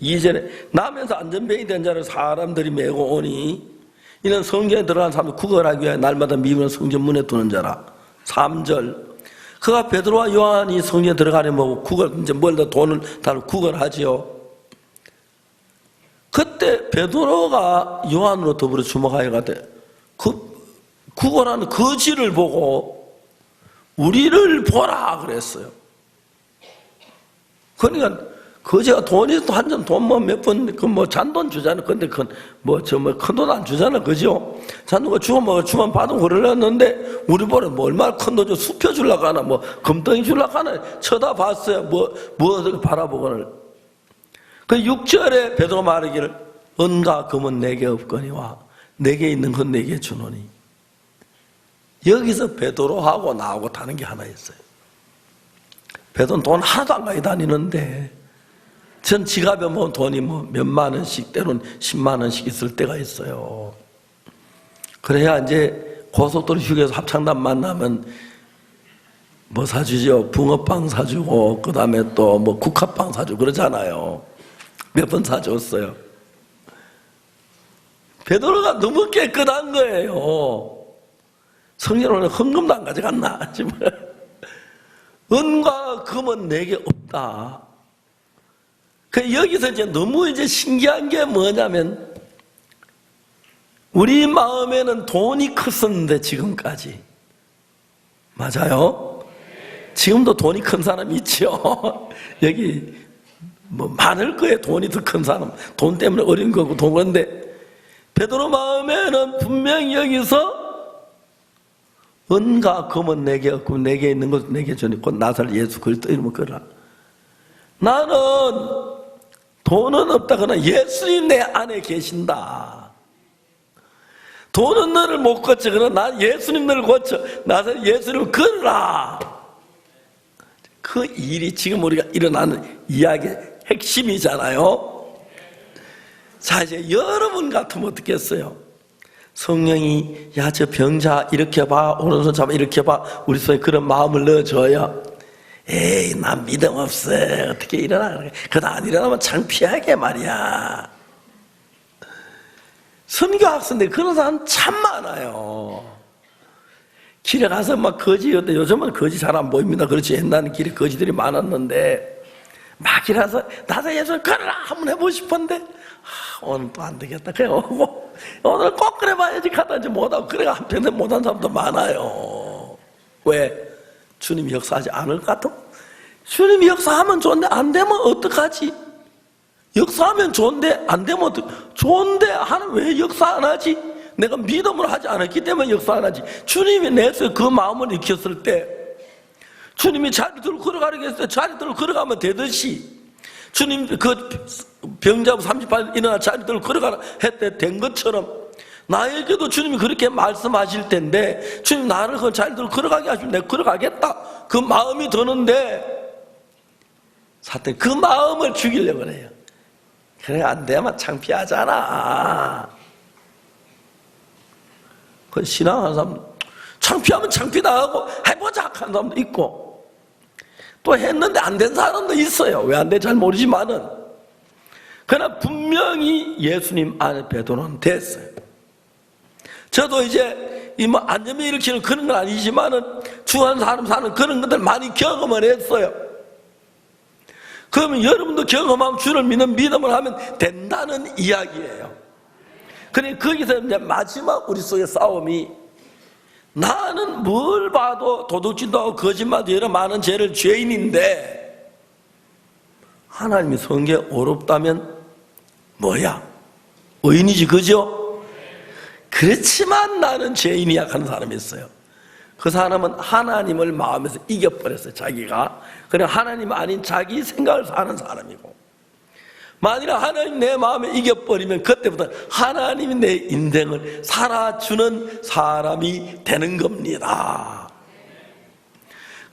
이전에 나면서 안전병이 된 자를 사람들이 메고 오니 이는 성경에 들어간 사람을 구걸하기 위해 날마다 미문을 성전 문에 두는 자라. 3절 그가 베드로와 요한이 성전에 들어가려 보고 구걸 이제 멀다 돈을 달고 구걸하지요. 그때 베드로가 요한으로 더불어 주목하여 가되 그 구걸하는 거지를 보고 우리를 보라 그랬어요. 그러니까 거지가 돈이 한 점 돈 뭐 몇 번 그 뭐 잔돈 주잖아. 근데 그건 뭐 저 뭐 큰 돈 안 주잖아, 그죠? 잔돈 주고 뭐 주면 받으면 그러려는데 우리 보러 뭐 얼마나 큰 돈 줘 수표 줄라고 하나 뭐 금덩이 줄라고 하나 쳐다봤어요. 뭐 바라보고는. 그 6절에 베드로 말하기를 은과 금은 내게 없거니와 내게 있는 건 내게 주노니. 여기서 베드로하고 나하고 다른 게 하나 있어요. 베드로는 돈 하나도 안 가지고 다니는데 전 지갑에 뭐 돈이 뭐 몇만 원씩 때로는 10만 원씩 있을 때가 있어요. 그래야 이제 고속도로 휴게소 합창단 만나면 뭐 사주죠? 붕어빵 사주고 그 다음에 또 뭐 국화빵 사주고 그러잖아요. 몇 번 사줬어요. 베드로가 너무 깨끗한 거예요. 성전에는 헌금도 안 가져갔나? 은과 금은 내게 없다. 그 여기서 이제 너무 이제 신기한 게 뭐냐면 우리 마음에는 돈이 컸었는데 지금까지 맞아요? 지금도 돈이 큰 사람 있죠. 여기 뭐 많을 거예요. 돈이 더 큰 사람. 돈 때문에 어려운 거고 돈 그런데 베드로 마음에는 분명히 여기서 은과 금은 내게 없고 내게 있는 것은 내게 주니 곧 나사렛 예수 그리스도 이름을 걸어라. 나는 돈은 없다 그러나 예수님 내 안에 계신다. 돈은 너를 못 고쳐 그러나 난 예수님 너를 고쳐 나사렛 예수님을 걸어라. 그 일이 지금 우리가 일어나는 이야기의 핵심이잖아요. 자 이제 여러분 같으면 어떻겠어요? 성령이 야 저 병자 이렇게 봐 오른손 잡아 이렇게 봐 우리 속에 그런 마음을 넣어줘요. 에이 난 믿음 없어 어떻게 일어나 그러다 안 일어나면 창피하게 말이야. 선교학생들 그런 사람 참 많아요. 길에 가서 막 거지였대. 요즘은 거지 잘 안 보입니다. 그렇지 옛날에는 길에 거지들이 많았는데 막 길에 가서 나도 예수를 걸어라 한번 해보고 싶은데 오늘 또 안 되겠다. 그래 오고 오늘 꼭 그래 봐야지 가다지 못하고 그래 한편에 못한 사람도 많아요. 왜? 주님이 역사하지 않을 것 같아? 주님이 역사하면 좋은데 안 되면 어떡하지? 역사하면 좋은데 안 되면 어떡? 좋은데 하는 왜 역사 안 하지? 내가 믿음으로 하지 않았기 때문에 역사 안 하지. 주님이 내서 그 마음을 익혔을 때 주님이 자리 들고 걸어가려고 했을 때 자리 들고 걸어가면 되듯이 주님 그 병자고 38년 일어나 자리 들고 걸어가라 했대 된 것처럼 나에게도 주님이 그렇게 말씀하실 텐데 주님 나를 그 자리 들고 걸어가게 하시면 내가 걸어가겠다 그 마음이 드는데 사탄이 그 마음을 죽이려고 해요. 그래 안 되면 창피하잖아. 그 신앙하는 사람 창피하면 창피당하고 해보자 하는 사람도 있고 또 했는데 안 된 사람도 있어요. 왜 안 돼 잘 모르지만은 그러나 분명히 예수님 안에 베드로는 됐어요. 저도 이제 이 뭐 안전병 일으키는 그런 건 아니지만은 주한 사람 사는 그런 것들 많이 경험을 했어요. 그러면 여러분도 경험하면 주를 믿는 믿음을 하면 된다는 이야기예요. 그러니까 거기서 이제 마지막 우리 속의 싸움이 나는 뭘 봐도 도둑질도 하고 거짓말도 여러 많은 죄를 죄인인데 하나님이 성경에 어렵다면 뭐야? 의인이지 그죠? 그렇지만 나는 죄인이야 하는 사람이 있어요. 그 사람은 하나님을 마음에서 이겨버렸어요. 자기가. 그래 하나님 아닌 자기 생각을 사는 사람이고 만일 하나님 내 마음에 이겨버리면 그때부터 하나님이 내 인생을 살아주는 사람이 되는 겁니다.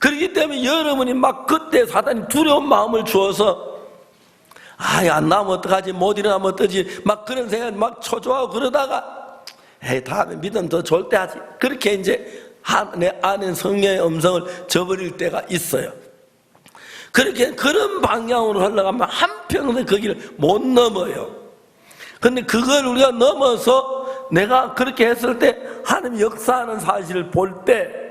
그렇기 때문에 여러분이 막 그때 사단이 두려운 마음을 주어서 안 나오면 어떡하지 못 일어나면 어떡하지 막 그런 생각 막 초조하고 그러다가 에이 다음에 믿음 더 좋을 때 하지 그렇게 이제 내 안에 성령의 음성을 저버릴 때가 있어요. 그렇게 그런 방향으로 흘러가면 한평생 그 길을 못 넘어요. 근데 그걸 우리가 넘어서 내가 그렇게 했을 때 하나님 역사하는 사실을 볼 때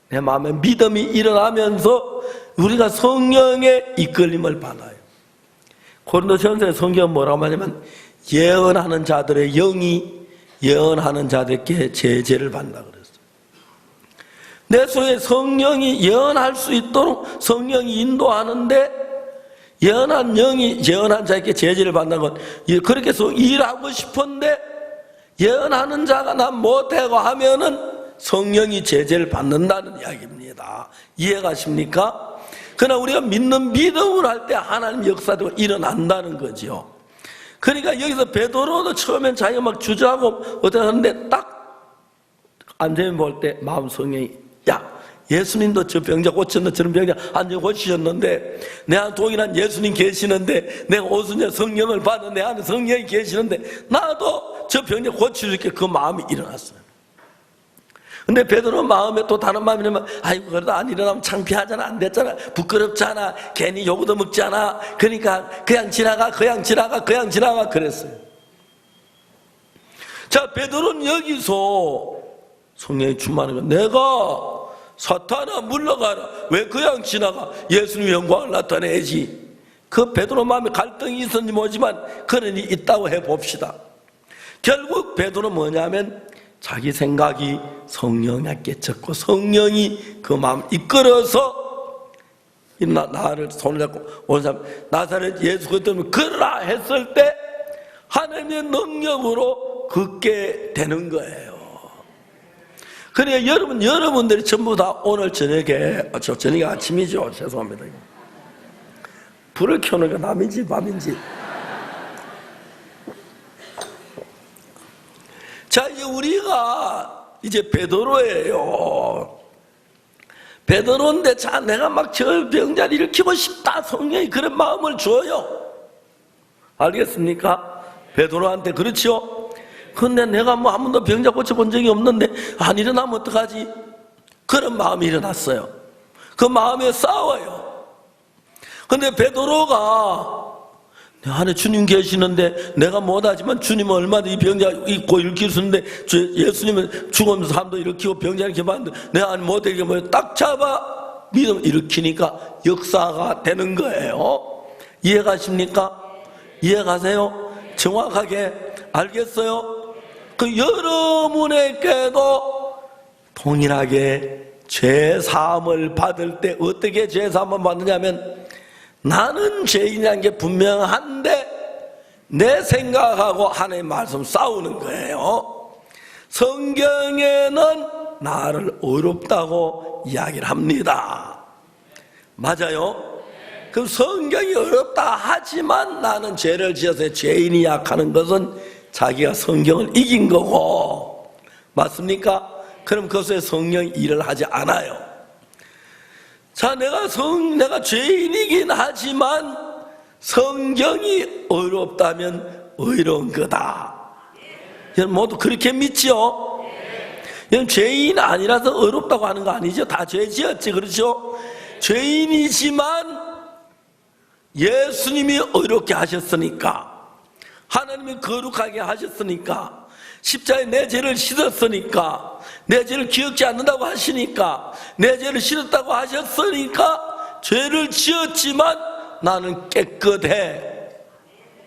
내 마음에 믿음이 일어나면서 우리가 성령의 이끌림을 받아요. 고린도전서에 성경은 뭐라고 하냐면 예언하는 자들의 영이 예언하는 자들께 제재를 받는다 그랬어요. 내 속에 성령이 예언할 수 있도록 성령이 인도하는데 예언한 영이 예언한 자에게 제재를 받는 건 그렇게 해서 일하고 싶은데 예언하는 자가 난 못하고 하면은 성령이 제재를 받는다는 이야기입니다. 이해가십니까? 그러나 우리가 믿는 믿음을 할 때 하나님 역사도 일어난다는 거죠. 그러니까 여기서 베드로도 처음엔 자기가 막 주저하고 어떻게 하는데 딱 안전히 볼 때 마음 성령이 야 예수님도 저 병자 고쳤는데 저런 병자 안전히 고치셨는데 내 안에 동일한 예수님 계시는데 내가 오순절 성령을 받은 내 안에 성령이 계시는데 나도 저 병자 고쳐줄게 그 마음이 일어났어요. 근데 베드로 마음에 또 다른 마음이라면 아이고 그러다 안 일어나면 창피하잖아 안 됐잖아 부끄럽잖아 괜히 요구도 먹잖아 그러니까 그냥 지나가 그랬어요. 자 베드로는 여기서 성령이 충만한 거 내가 사탄아 물러가라 왜 그냥 지나가 예수님의 영광을 나타내야지. 그 베드로 마음에 갈등이 있었는지 모르지만 그런 일이 있다고 해봅시다. 결국 베드로는 뭐냐면 자기 생각이 성령에 깨쳤고 성령이 그 마음을 이끌어서 나를 손을 잡고 온 사람 나사렛 예수 그리스도를 걸으라 했을 때 하나님의 능력으로 걷게 되는 거예요. 그러니까 여러분들이 전부 다 오늘 저녁에 저녁이 아침이죠. 죄송합니다. 불을 켜는 게 남인지 밤인지. 자, 이제 우리가 이제 베드로예요. 베드로인데 자, 내가 막 저 병자를 일으키고 싶다. 성령이 그런 마음을 줘요. 알겠습니까? 베드로한테 그렇죠? 근데 내가 뭐 한 번도 병자 고쳐본 적이 없는데 안 일어나면 어떡하지? 그런 마음이 일어났어요. 그 마음에 싸워요. 근데 베드로가 내 안에 주님 계시는데 내가 못하지만 주님은 얼마나 이 병자 있고 일으킬 수 있는데 예수님은 죽으면서 사람도 일으키고 병자 일으키고 하는데 내 안에 못하게 뭐 딱 잡아 믿음 일으키니까 역사가 되는 거예요. 이해가십니까? 이해가세요? 정확하게 알겠어요? 그 여러분에게도 동일하게 죄사함을 받을 때 어떻게 죄사함을 받느냐면 나는 죄인이라는 게 분명한데 내 생각하고 하나님의 말씀 싸우는 거예요. 성경에는 나를 어렵다고 이야기를 합니다. 맞아요? 그럼 성경이 어렵다 하지만 나는 죄를 지어서 죄인이 약하는 것은 자기가 성경을 이긴 거고 맞습니까? 그럼 그것에 성령이 일을 하지 않아요. 자, 내가 죄인이긴 하지만 성경이 어렵다면 어려운 거다. 여러분 모두 그렇게 믿죠? 여러분 죄인 아니라서 어렵다고 하는 거 아니죠? 다 죄 지었지, 그렇죠? 죄인이지만 예수님이 어렵게 하셨으니까 하나님이 거룩하게 하셨으니까 십자가에 내 죄를 씻었으니까 내 죄를 기억지 않는다고 하시니까 내 죄를 씻었다고 하셨으니까 죄를 지었지만 나는 깨끗해.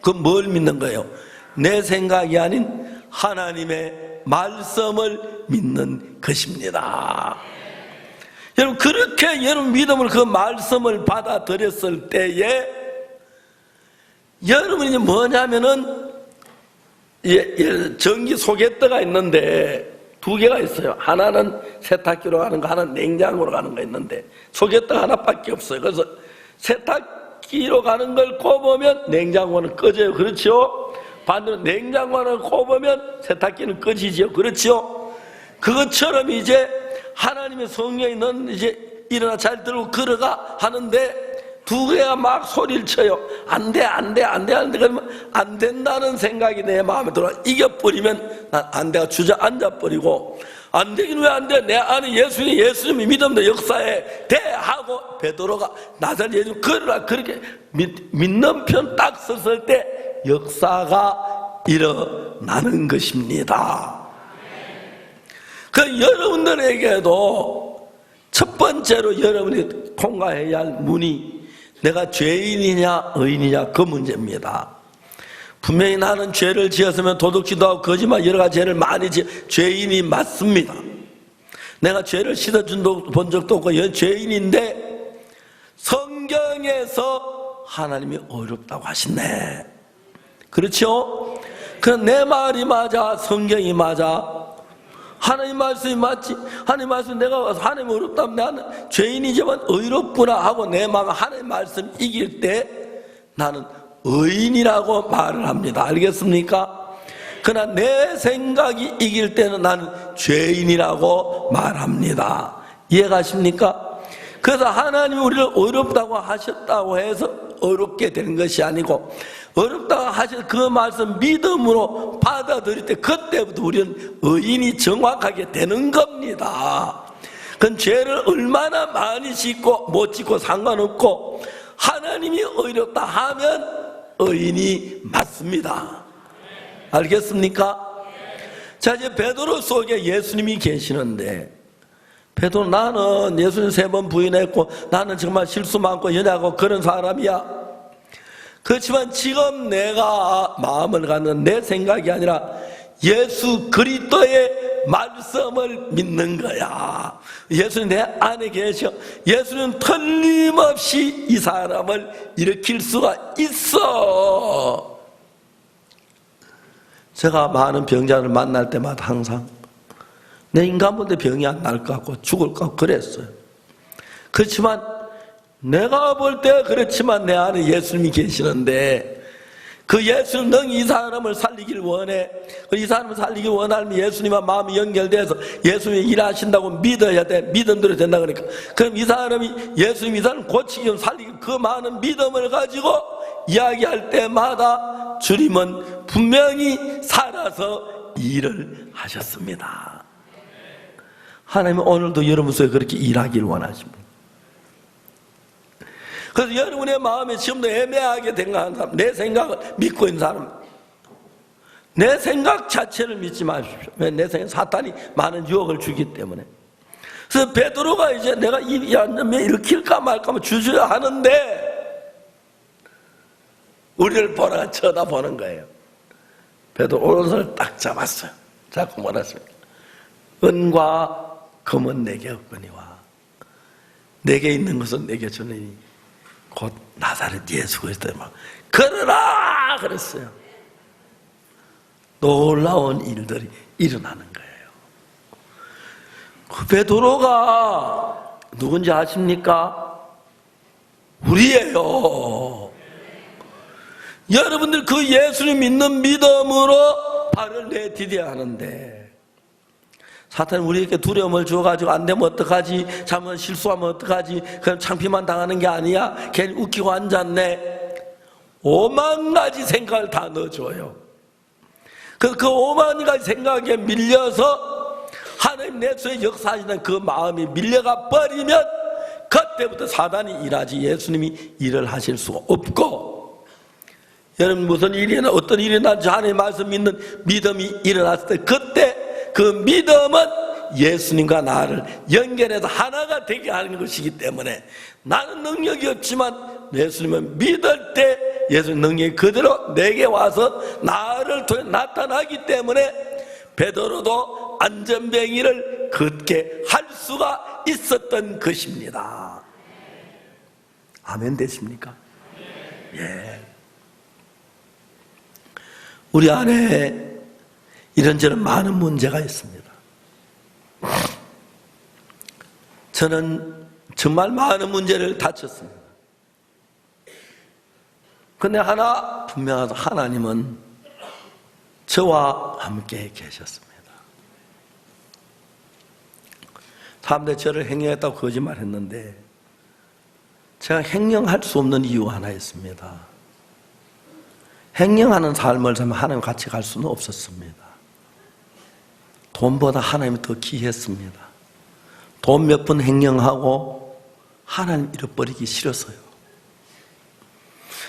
그건 뭘 믿는 거예요? 내 생각이 아닌 하나님의 말씀을 믿는 것입니다. 여러분 그렇게 여러분 믿음을 그 말씀을 받아들였을 때에 여러분이 뭐냐면은 전기 소개대가 있는데 두 개가 있어요. 하나는 세탁기로 가는 거, 하나는 냉장고로 가는 거 있는데 소개대 하나밖에 없어요. 그래서 세탁기로 가는 걸 꼽으면 냉장고는 꺼져요. 그렇죠? 반대로 냉장고 하나를 꼽으면 세탁기는 꺼지죠. 그렇죠? 그것처럼 이제 하나님의 성령이 넌 이제 일어나 잘 들고 걸어가 하는데 두 개가 막 소리를 쳐요. 안 돼. 그러면 안 된다는 생각이 내 마음에 들어 이겨버리면 난 안 돼가 주저앉아버리고 안 되긴 왜 안 돼? 내 안에 예수님이 믿음도 역사에 돼 하고 베드로가 나사렛 예수 걸으라 그렇게 믿는 편 딱 섰을 때 역사가 일어나는 것입니다. 그 여러분들에게도 첫 번째로 여러분이 통과해야 할 문이 내가 죄인이냐 의인이냐 그 문제입니다. 분명히 나는 죄를 지었으면 도둑질도 하고 거짓말 여러 가지 죄를 많이 죄인이 맞습니다. 내가 죄를 씻어준 본 적도 없고 죄인인데 성경에서 하나님이 어렵다고 하시네. 그렇죠? 그럼 내 말이 맞아? 성경이 맞아? 하나님 말씀이 맞지? 하나님 말씀 내가 와서 하나님 어렵다면 나는 죄인이지만 의롭구나 하고 내 마음 하나님 말씀 이길 때 나는 의인이라고 말을 합니다. 알겠습니까? 그러나 내 생각이 이길 때는 나는 죄인이라고 말합니다. 이해가십니까? 그래서 하나님이 우리를 어렵다고 하셨다고 해서 어렵게 되는 것이 아니고 어렵다고 하셔서 그 말씀 믿음으로 받아들일 때 그때부터 우리는 의인이 정확하게 되는 겁니다. 그건 죄를 얼마나 많이 짓고 못 짓고 상관없고 하나님이 어렵다 하면 의인이 맞습니다. 알겠습니까? 자, 이제 베드로 속에 예수님이 계시는데 베드로 나는 예수님 3번 부인했고 나는 정말 실수 많고 연약하고 그런 사람이야. 그렇지만 지금 내가 마음을 갖는 내 생각이 아니라 예수 그리스도의 말씀을 믿는 거야. 예수님 내 안에 계셔. 예수는 틀림없이 이 사람을 일으킬 수가 있어. 제가 많은 병자를 만날 때마다 항상 내 인간 본데 병이 안 날 것 같고 죽을 것 같고 그랬어요. 그렇지만 내가 볼 때 그렇지만 내 안에 예수님이 계시는데 그 예수는 능 이 사람을 살리길 원해. 이 사람을 살리길 원하면 예수님과 마음이 연결돼서 예수님이 일하신다고 믿어야 돼. 믿음대로 된다 그러니까. 그럼 이 사람이 예수님 이 사람 고치기 살리기 그 많은 믿음을 가지고 이야기할 때마다 주님은 분명히 살아서 일을 하셨습니다. 하나님은 오늘도 여러분 속에 그렇게 일하길 원하십니다. 그래서 여러분의 마음에 지금도 애매하게 생각하는 사람, 내 생각을 믿고 있는 사람, 내 생각 자체를 믿지 마십시오. 왜? 내 생각 사탄이 많은 유혹을 주기 때문에. 그래서 베드로가 이제 내가 이 안전면 일으킬까 말까 주저야 하는데 우리를 보다가 쳐다보는 거예요. 베드로 오른손을 딱 잡았어요. 잡고 말했습니다. 은과 금은 내게 없거니와 내게 있는 것은 내게 주느니 곧 나사렛 예수 그리스도의 막 걸어라 그랬어요. 놀라운 일들이 일어나는 거예요. 그 베드로가 누군지 아십니까? 우리예요. 여러분들 그 예수를 믿는 믿음으로 발을 내디뎌야 하는데 사탄은 우리에게 두려움을 주어가지고 안 되면 어떡하지? 잘못 실수하면 어떡하지? 그럼 창피만 당하는 게 아니야? 괜히 웃기고 앉았네. 5만 가지 생각을 다 넣어줘요. 그 5만 가지 생각에 밀려서 하나님 내 속에 역사하시는 그 마음이 밀려가 버리면 그때부터 사단이 일하지 예수님이 일을 하실 수가 없고 여러분 무슨 일이나 어떤 일이 나지 하나님의 말씀 믿는 믿음이 일어났을 때 그때 그 믿음은 예수님과 나를 연결해서 하나가 되게 하는 것이기 때문에 나는 능력이 없지만 예수님은 믿을 때 예수님 능력이 그대로 내게 와서 나를 통해 나타나기 때문에 베드로도 안전뱅이를 걷게 할 수가 있었던 것입니다. 아멘 되십니까? 예. 우리 안에 이런저런 많은 문제가 있습니다. 저는 정말 많은 문제를 다쳤습니다. 근데 하나 분명하다. 하나님은 저와 함께 계셨습니다. 사람들이 저를 행령했다고 거짓말했는데 제가 행령할 수 없는 이유 하나 있습니다. 행령하는 삶을 살면 하나님 같이 갈 수는 없었습니다. 돈보다 하나님이 더 귀했습니다. 돈 몇 푼 횡령하고 하나님 잃어버리기 싫어서요.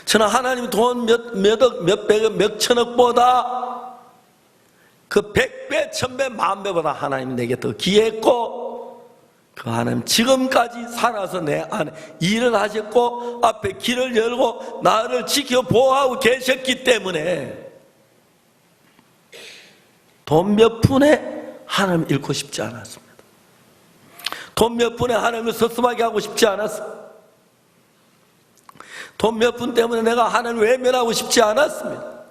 저는 하나님 돈 몇 억, 몇 백억, 몇 천억보다 그 100배, 1000배, 만배보다 하나님이 내게 더 귀했고, 그 하나님 지금까지 살아서 내 안에 일을 하셨고 앞에 길을 열고 나를 지켜 보호하고 계셨기 때문에 돈 몇 푼에 하나님 잃고 싶지 않았습니다. 돈 몇 푼에 하나님을 섭섭하게 하고 싶지 않았습니다. 돈 몇 푼 때문에 내가 하나님을 외면하고 싶지 않았습니다.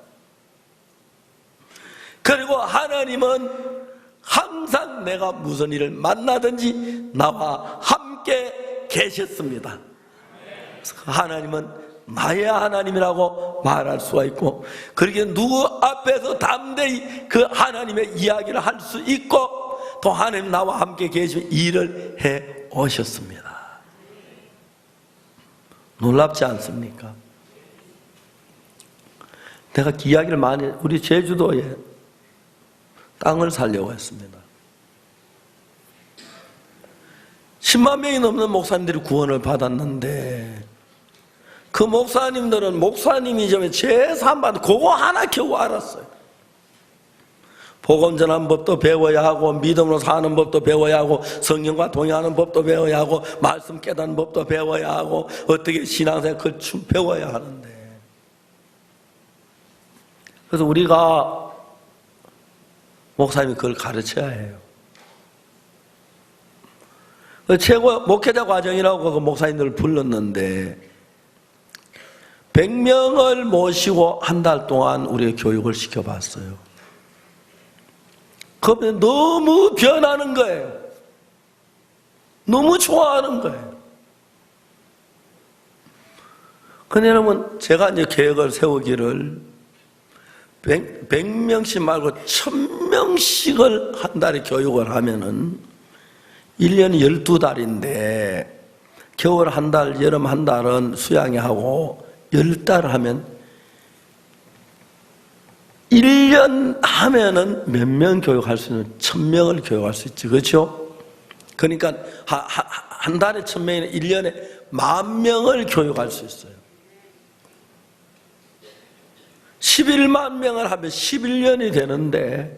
그리고 하나님은 항상 내가 무슨 일을 만나든지 나와 함께 계셨습니다. 그래서 하나님은 나의 하나님이라고 말할 수가 있고, 그렇게 누구 앞에서 담대히 그 하나님의 이야기를 할 수 있고, 또 하나님 나와 함께 계시며 일을 해 오셨습니다. 놀랍지 않습니까? 내가 이야기를 많이, 우리 제주도에 땅을 살려고 했습니다. 10만 명이 넘는 목사님들이 구원을 받았는데, 그 목사님들은 목사님이지만 제3반 그거 하나 겨우 알았어요. 복음 전하는 법도 배워야 하고, 믿음으로 사는 법도 배워야 하고, 성령과 동의하는 법도 배워야 하고, 말씀 깨닫는 법도 배워야 하고, 어떻게 신앙생활 그걸 배워야 하는데, 그래서 우리가 목사님이 그걸 가르쳐야 해요. 최고 목회자 과정이라고 그 목사님들을 불렀는데 100명을 모시고 한 달 동안 우리가 교육을 시켜봤어요. 그러면 너무 변하는 거예요. 너무 좋아하는 거예요. 근데 여러분, 제가 이제 계획을 세우기를 100명씩 말고 1000명씩을 한 달에 교육을 하면은 1년이 12달인데 겨울 한 달, 여름 한 달은 수양회 하고 10달 하면 1년 하면은 몇 명 교육할 수 있는 1000명을 교육할 수 있지, 그렇죠? 그러니까 한 달에 1000명이면 1년에 10,000명을 교육할 수 있어요. 11만 명을 하면 11년이 되는데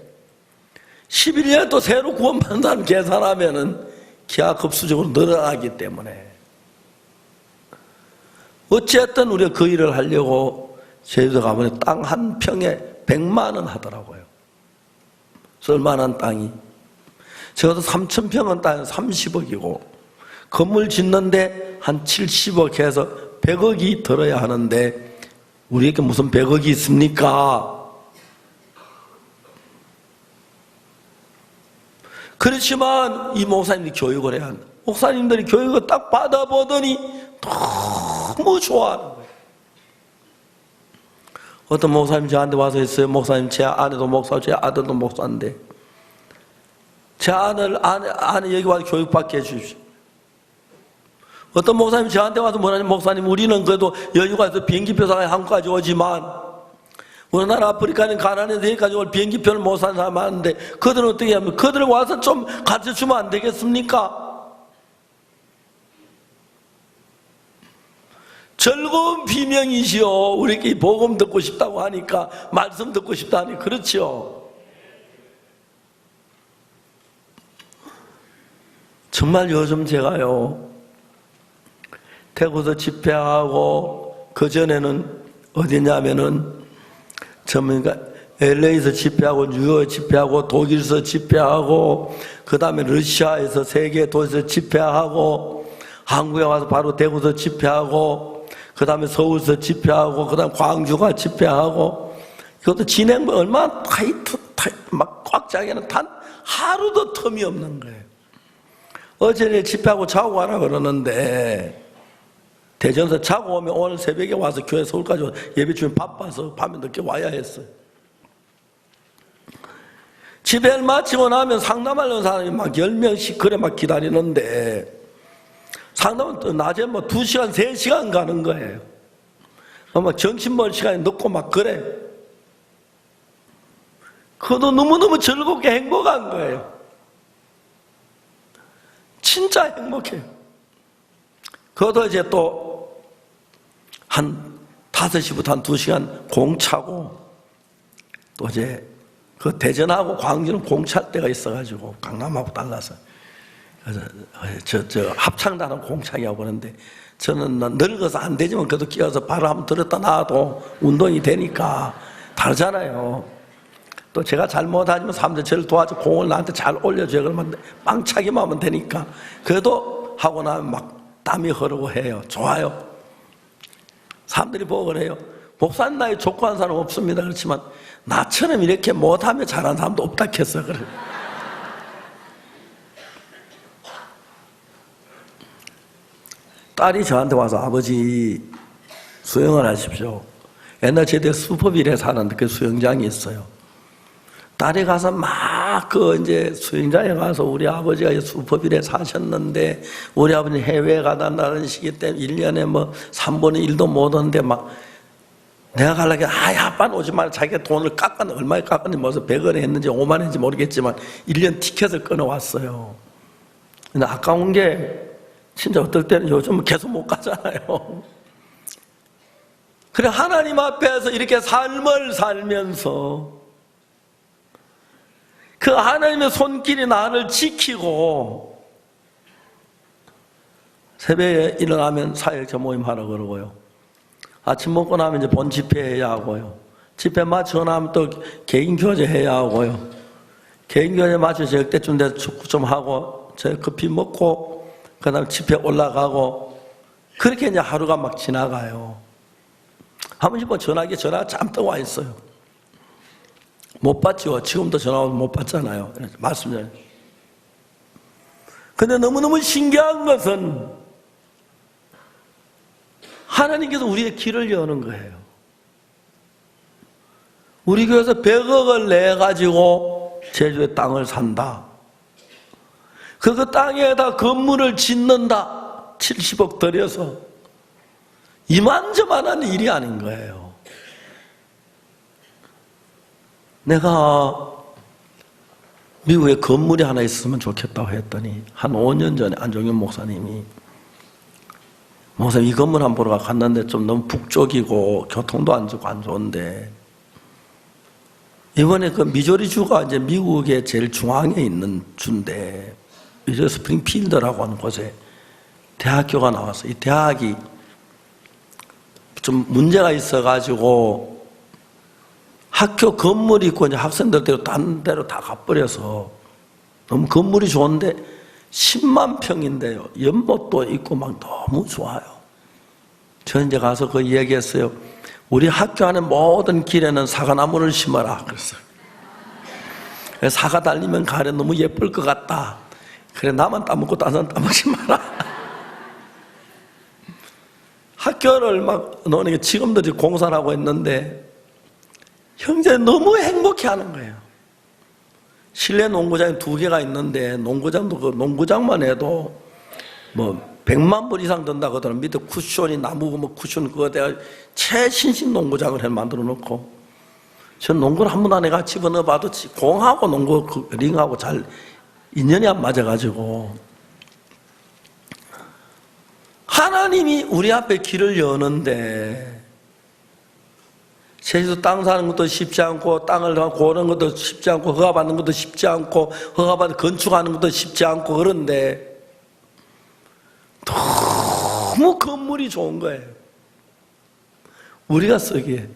11년에 또 새로 구원받는 사람 계산하면은 기하급수적으로 늘어나기 때문에 어쨌든 우리가 그 일을 하려고 제주도 가면 땅 한 평에 100만 원 하더라고요. 쓸만한 땅이. 적어도 3,000평은 땅이 30억이고 건물 짓는데 한 70억 해서 100억이 들어야 하는데 우리에게 무슨 100억이 있습니까? 그렇지만 이 목사님들이 교육을 해야 한다. 목사님들이 교육을 딱 받아보더니 너무 좋아하는 거예요. 어떤 목사님 저한테 와서 했어요. 목사님, 제 아내도 목사고 제 아들도 목사인데 제 아내 여기 와서 교육받게 해주십시오. 어떤 목사님 저한테 와서 뭐라냐면, 목사님, 우리는 그래도 여유가 있어 비행기표 사가 한국까지 오지만 우리나라 아프리카는 가난해서 여기까지 올 비행기표를 못 사는 사람 많은데 그들은 어떻게 하면, 그들을 와서 좀 가르쳐주면 안 되겠습니까? 즐거운 비명이시오. 우리끼리 복음 듣고 싶다고 하니까, 말씀 듣고 싶다 하니, 그렇죠? 정말 요즘 제가요, 태국에서 집회하고, 그전에는 어디냐면은, 전문가 LA에서 집회하고, 뉴욕에서 집회하고, 독일에서 집회하고, 그 다음에 러시아에서 세계 도시에서 집회하고, 한국에 와서 바로 대구에서 집회하고, 그 다음에 서울에서 집회하고, 그 다음에 광주가 집회하고, 이것도 진행만 얼마나 막 꽉 짜게는 단 하루도 텀이 없는 거예요. 어제 집회하고 자고 가라 그러는데, 대전에서 자고 오면 오늘 새벽에 와서 교회 서울까지 예배 주면 바빠서 밤에 늦게 와야 했어요. 집회를 마치고 나면 상담하려는 사람이 막 10명씩 그래 막 기다리는데, 상담은 또 낮에 뭐 2시간, 3시간 가는 거예요. 막 점심 먹을 시간이 늦고 막 그래. 그것도 너무너무 즐겁게 행복한 거예요. 진짜 행복해요. 그것도 이제 또 한 5시부터 한 2시간 공차고, 또 이제 그 대전하고 광주는 공차할 때가 있어가지고 강남하고 달라서 그래서 저 합창단은 공차기 하고 그러는데, 저는 늙어서 안 되지만 그래도 끼어서 바로 한번 들었다 놔도 운동이 되니까 다르잖아요. 또 제가 잘못하면 사람들 저를 도와줘 공을 나한테 잘 올려줘요. 그러면 빵차기만 하면 되니까. 그래도 하고 나면 막 땀이 흐르고 해요. 좋아요. 사람들이 보고 그래요. 목사님 나이 족구한 사람 없습니다. 그렇지만 나처럼 이렇게 못하며 잘하는 사람도 없다 했어요. 그래. 딸이 저한테 와서 아버지 수영을 하십시오. 옛날 제때 슈퍼빌에 사는데 그 수영장이 있어요. 딸이 가서 막 이제 수영장에 가서 우리 아버지가 슈퍼빌에 사셨는데 우리 아버지 해외에 가다는 시기 때문에 1년에 뭐 3분의 1도 못 오는데 막 내가 가려고 아빠는 오지 말고 자기가 돈을 얼마에 깎았는지 무슨 100원에 했는지 5만 원인지 모르겠지만 1년 티켓을 끊어왔어요. 근데 아까운 게 진짜 어떨 때는 요즘 계속 못 가잖아요. 그래 하나님 앞에서 이렇게 삶을 살면서 그 하나님의 손길이 나를 지키고, 새벽에 일어나면 사역자 모임 하러 그러고요. 아침 먹고 나면 이제 본 집회해야 하고요. 집회 마치고 나면 또 개인 교제 해야 하고요. 개인 교제 마쳐서 역대쯤 돼서 축구 좀 하고, 저 커피 먹고, 그 다음에 집회 올라가고, 그렇게 이제 하루가 막 지나가요. 한 번씩 뭐 전화가 잠깐 와 있어요. 못 받죠. 지금도 전화 오면 못 받잖아요. 맞습니다. 근데 너무너무 신기한 것은 하나님께서 우리의 길을 여는 거예요. 우리 교회에서 100억을 내가지고 제주의 땅을 산다. 그 땅에다 건물을 짓는다. 70억 들여서. 이만저만한 일이 아닌 거예요. 내가 미국에 건물이 하나 있으면 좋겠다고 했더니 한 5년 전에 안종현 목사님이 목사님 이 건물 한번 보러 갔는데 좀 너무 북쪽이고 교통도 안 좋고 안 좋은데 이번에 그 미조리 주가 이제 미국의 제일 중앙에 있는 주인데 미조리 스프링필드라고 하는 곳에 대학교가 나와서 이 대학이 좀 문제가 있어가지고 학교 건물이 있고 이제 학생들대로 딴 데로 다 가버려서 너무 건물이 좋은데 10만 평인데요. 연못도 있고 막 너무 좋아요. 저는 이제 가서 그 얘기했어요. 우리 학교 안에 모든 길에는 사과나무를 심어라. 그랬어요. 사과 달리면 가래 너무 예쁠 것 같다. 그래 나만 따먹고 다른 사람 따먹지 마라. 학교를 막 너네 지금도 공사를 하고 있는데 형제 너무 행복해하는 거예요. 실내 농구장이 2개가 있는데 농구장도 그 농구장만 해도 뭐 100만 불 이상 든다고 하더라고요. 밑에 쿠션이 나무 뭐 쿠션 그거 내가 최신식 농구장을 해 만들어 놓고 전 농구를 한 번 안에 같이 집어넣어봐도 공하고 농구 그 링하고 잘 인연이 안 맞아가지고 하나님이 우리 앞에 길을 여는데 제주도 땅 사는 것도 쉽지 않고 땅을 고르는 것도 쉽지 않고 허가받는 것도 쉽지 않고 허가받는 건축하는 것도 쉽지 않고 그런데 너무 건물이 좋은 거예요. 우리가 쓰기에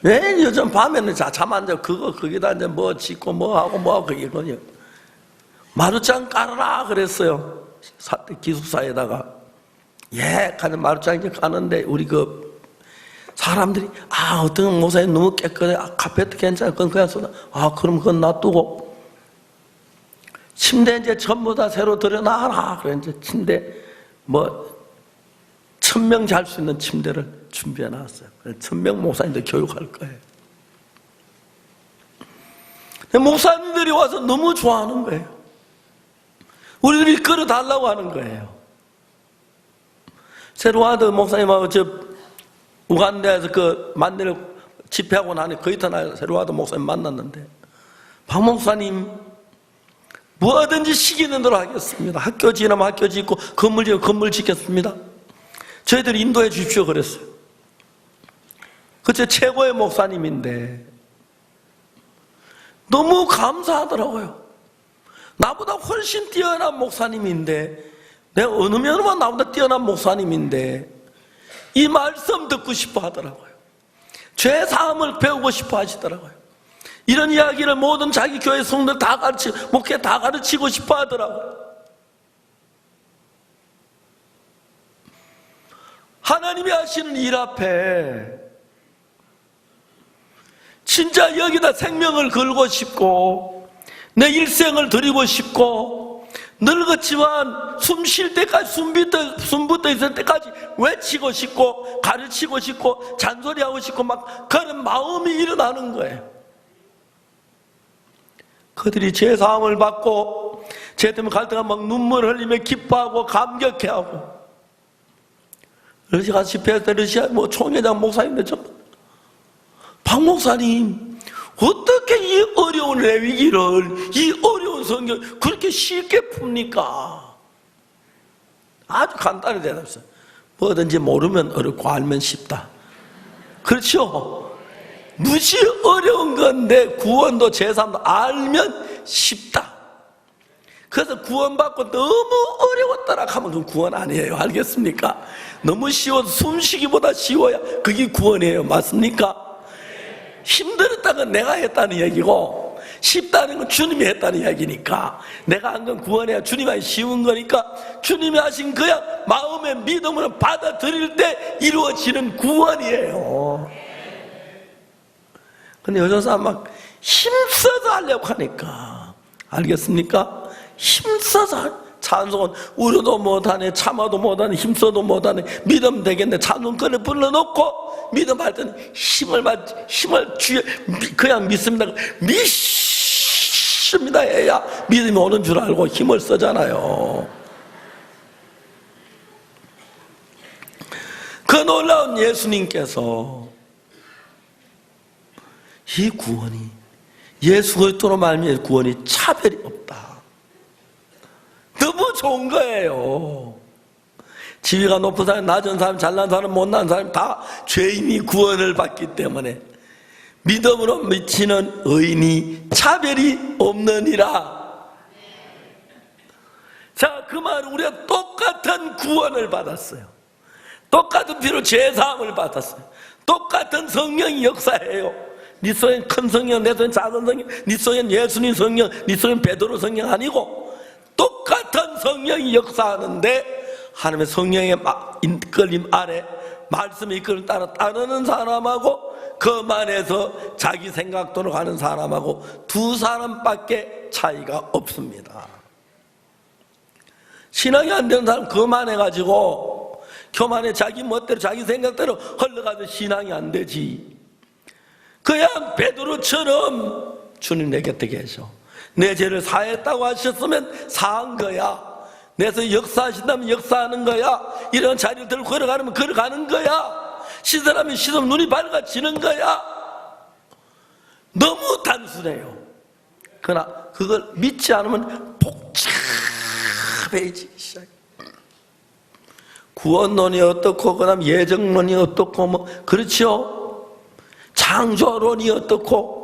왜 요즘 밤에는 잠 안 자 거기다 이제 뭐 짓고 뭐 하고 그게 거요. 마루장 깔아라 그랬어요. 기숙사에다가 가는 마루장 이제 가는데 우리 그 사람들이 어떤 목사님 너무 깨끗해 카페트 괜찮아 그건 그냥 쏟아 그럼 그건 놔두고 침대 이제 전부 다 새로 들여놔라 그래 이제 침대 뭐 1000명 잘 수 있는 침대를 준비해 놨어요. 1000명 목사님들 교육할 거예요. 목사님들이 와서 너무 좋아하는 거예요. 우리들이 끌어달라고 하는 거예요. 새로 와도 목사님하고 우간다에서 그 만내를 집회하고 나니 그 이튿날 새로 와도 목사님 만났는데, 박 목사님 뭐든지 시키는 대로 하겠습니다. 학교 지나면 학교 짓고 건물 지으면 건물 짓겠습니다. 저희들 인도해 주십시오 그랬어요. 그제 최고의 목사님인데 너무 감사하더라고요. 나보다 훨씬 뛰어난 목사님인데, 내가 어느 면으로만 나보다 뛰어난 목사님인데 이 말씀 듣고 싶어 하더라고요. 죄 사함을 배우고 싶어 하시더라고요. 이런 이야기를 모든 자기 교회 성도들 다 가르치고, 목회 다 가르치고 싶어 하더라고요. 하나님이 하시는 일 앞에 진짜 여기다 생명을 걸고 싶고 내 일생을 드리고 싶고, 늙었지만 숨 쉴 때까지, 숨붙어 있을 때까지 외치고 싶고 가르치고 싶고 잔소리하고 싶고 막 그런 마음이 일어나는 거예요. 그들이 죄사함을 받고 죄 때문에 갈 때가 막 눈물 흘리며 기뻐하고 감격해하고, 러시아 집회할 때 러시아 총회장 목사님들 전부 박 목사님 어떻게 이 어려운 레위기를, 이 어려운 성경 그렇게 쉽게 풉니까? 아주 간단히 대답했어요. 뭐든지 모르면 어렵고 알면 쉽다. 그렇죠? 무지 어려운 건데 구원도 제사도 알면 쉽다. 그래서 구원받고 너무 어려웠다라 하면 그건 구원 아니에요. 알겠습니까? 너무 쉬워서 숨쉬기보다 쉬워야 그게 구원이에요. 맞습니까? 힘들었다는 건 내가 했다는 얘기고 쉽다는 건 주님이 했다는 이야기니까, 내가 한 건 구원해야 주님이 쉬운 거니까 주님이 하신 그야 마음의 믿음으로 받아들일 때 이루어지는 구원이에요. 근데 요즘 사람 막 힘써서 하려고 하니까, 알겠습니까? 힘써서 찬송은 우려도 못하네, 참아도 못하네, 힘써도 못하네, 믿음 되겠네, 찬송권을 불러놓고 믿음할 때는 힘을 주여 그냥 믿습니다. 믿습니다 해야 믿음이 오는 줄 알고 힘을 쓰잖아요. 그 놀라운 예수님께서 이 구원이, 예수 그리스도로 말미암아 구원이 차별이 없다. 너무 좋은 거예요. 지위가 높은 사람, 낮은 사람, 잘난 사람, 못난 사람 다 죄인이 구원을 받기 때문에 믿음으로 미치는 의인이 차별이 없느니라. 자, 그 말은 우리가 똑같은 구원을 받았어요. 똑같은 피로 죄사함을 받았어요. 똑같은 성령이 역사해요. 네 속엔 큰 성령, 내 속엔 작은 성령, 네 속엔 예수님 성령, 네 속엔 베드로 성령 아니고 똑같은 성령이 역사하는데, 하나님의 성령의 이끌림 아래 말씀의 이끌림 따라 따르는 사람하고 그만해서 자기 생각대로 가는 사람하고 두 사람밖에 차이가 없습니다. 신앙이 안 되는 사람 그만해가지고 교만해 자기 멋대로 자기 생각대로 흘러가도 신앙이 안 되지. 그냥 베드로처럼 주님 내 곁에 계셔, 내 죄를 사했다고 하셨으면 사한 거야. 내서 역사하신다면 역사하는 거야. 이런 자리를 들고 걸어가면 걸어가는 거야. 씻으라면 씻으면 눈이 밝아지는 거야. 너무 단순해요. 그러나 그걸 믿지 않으면 복잡해지기 시작해요. 구원론이 어떻고, 그 다음 예정론이 어떻고, 뭐 그렇죠? 창조론이 어떻고.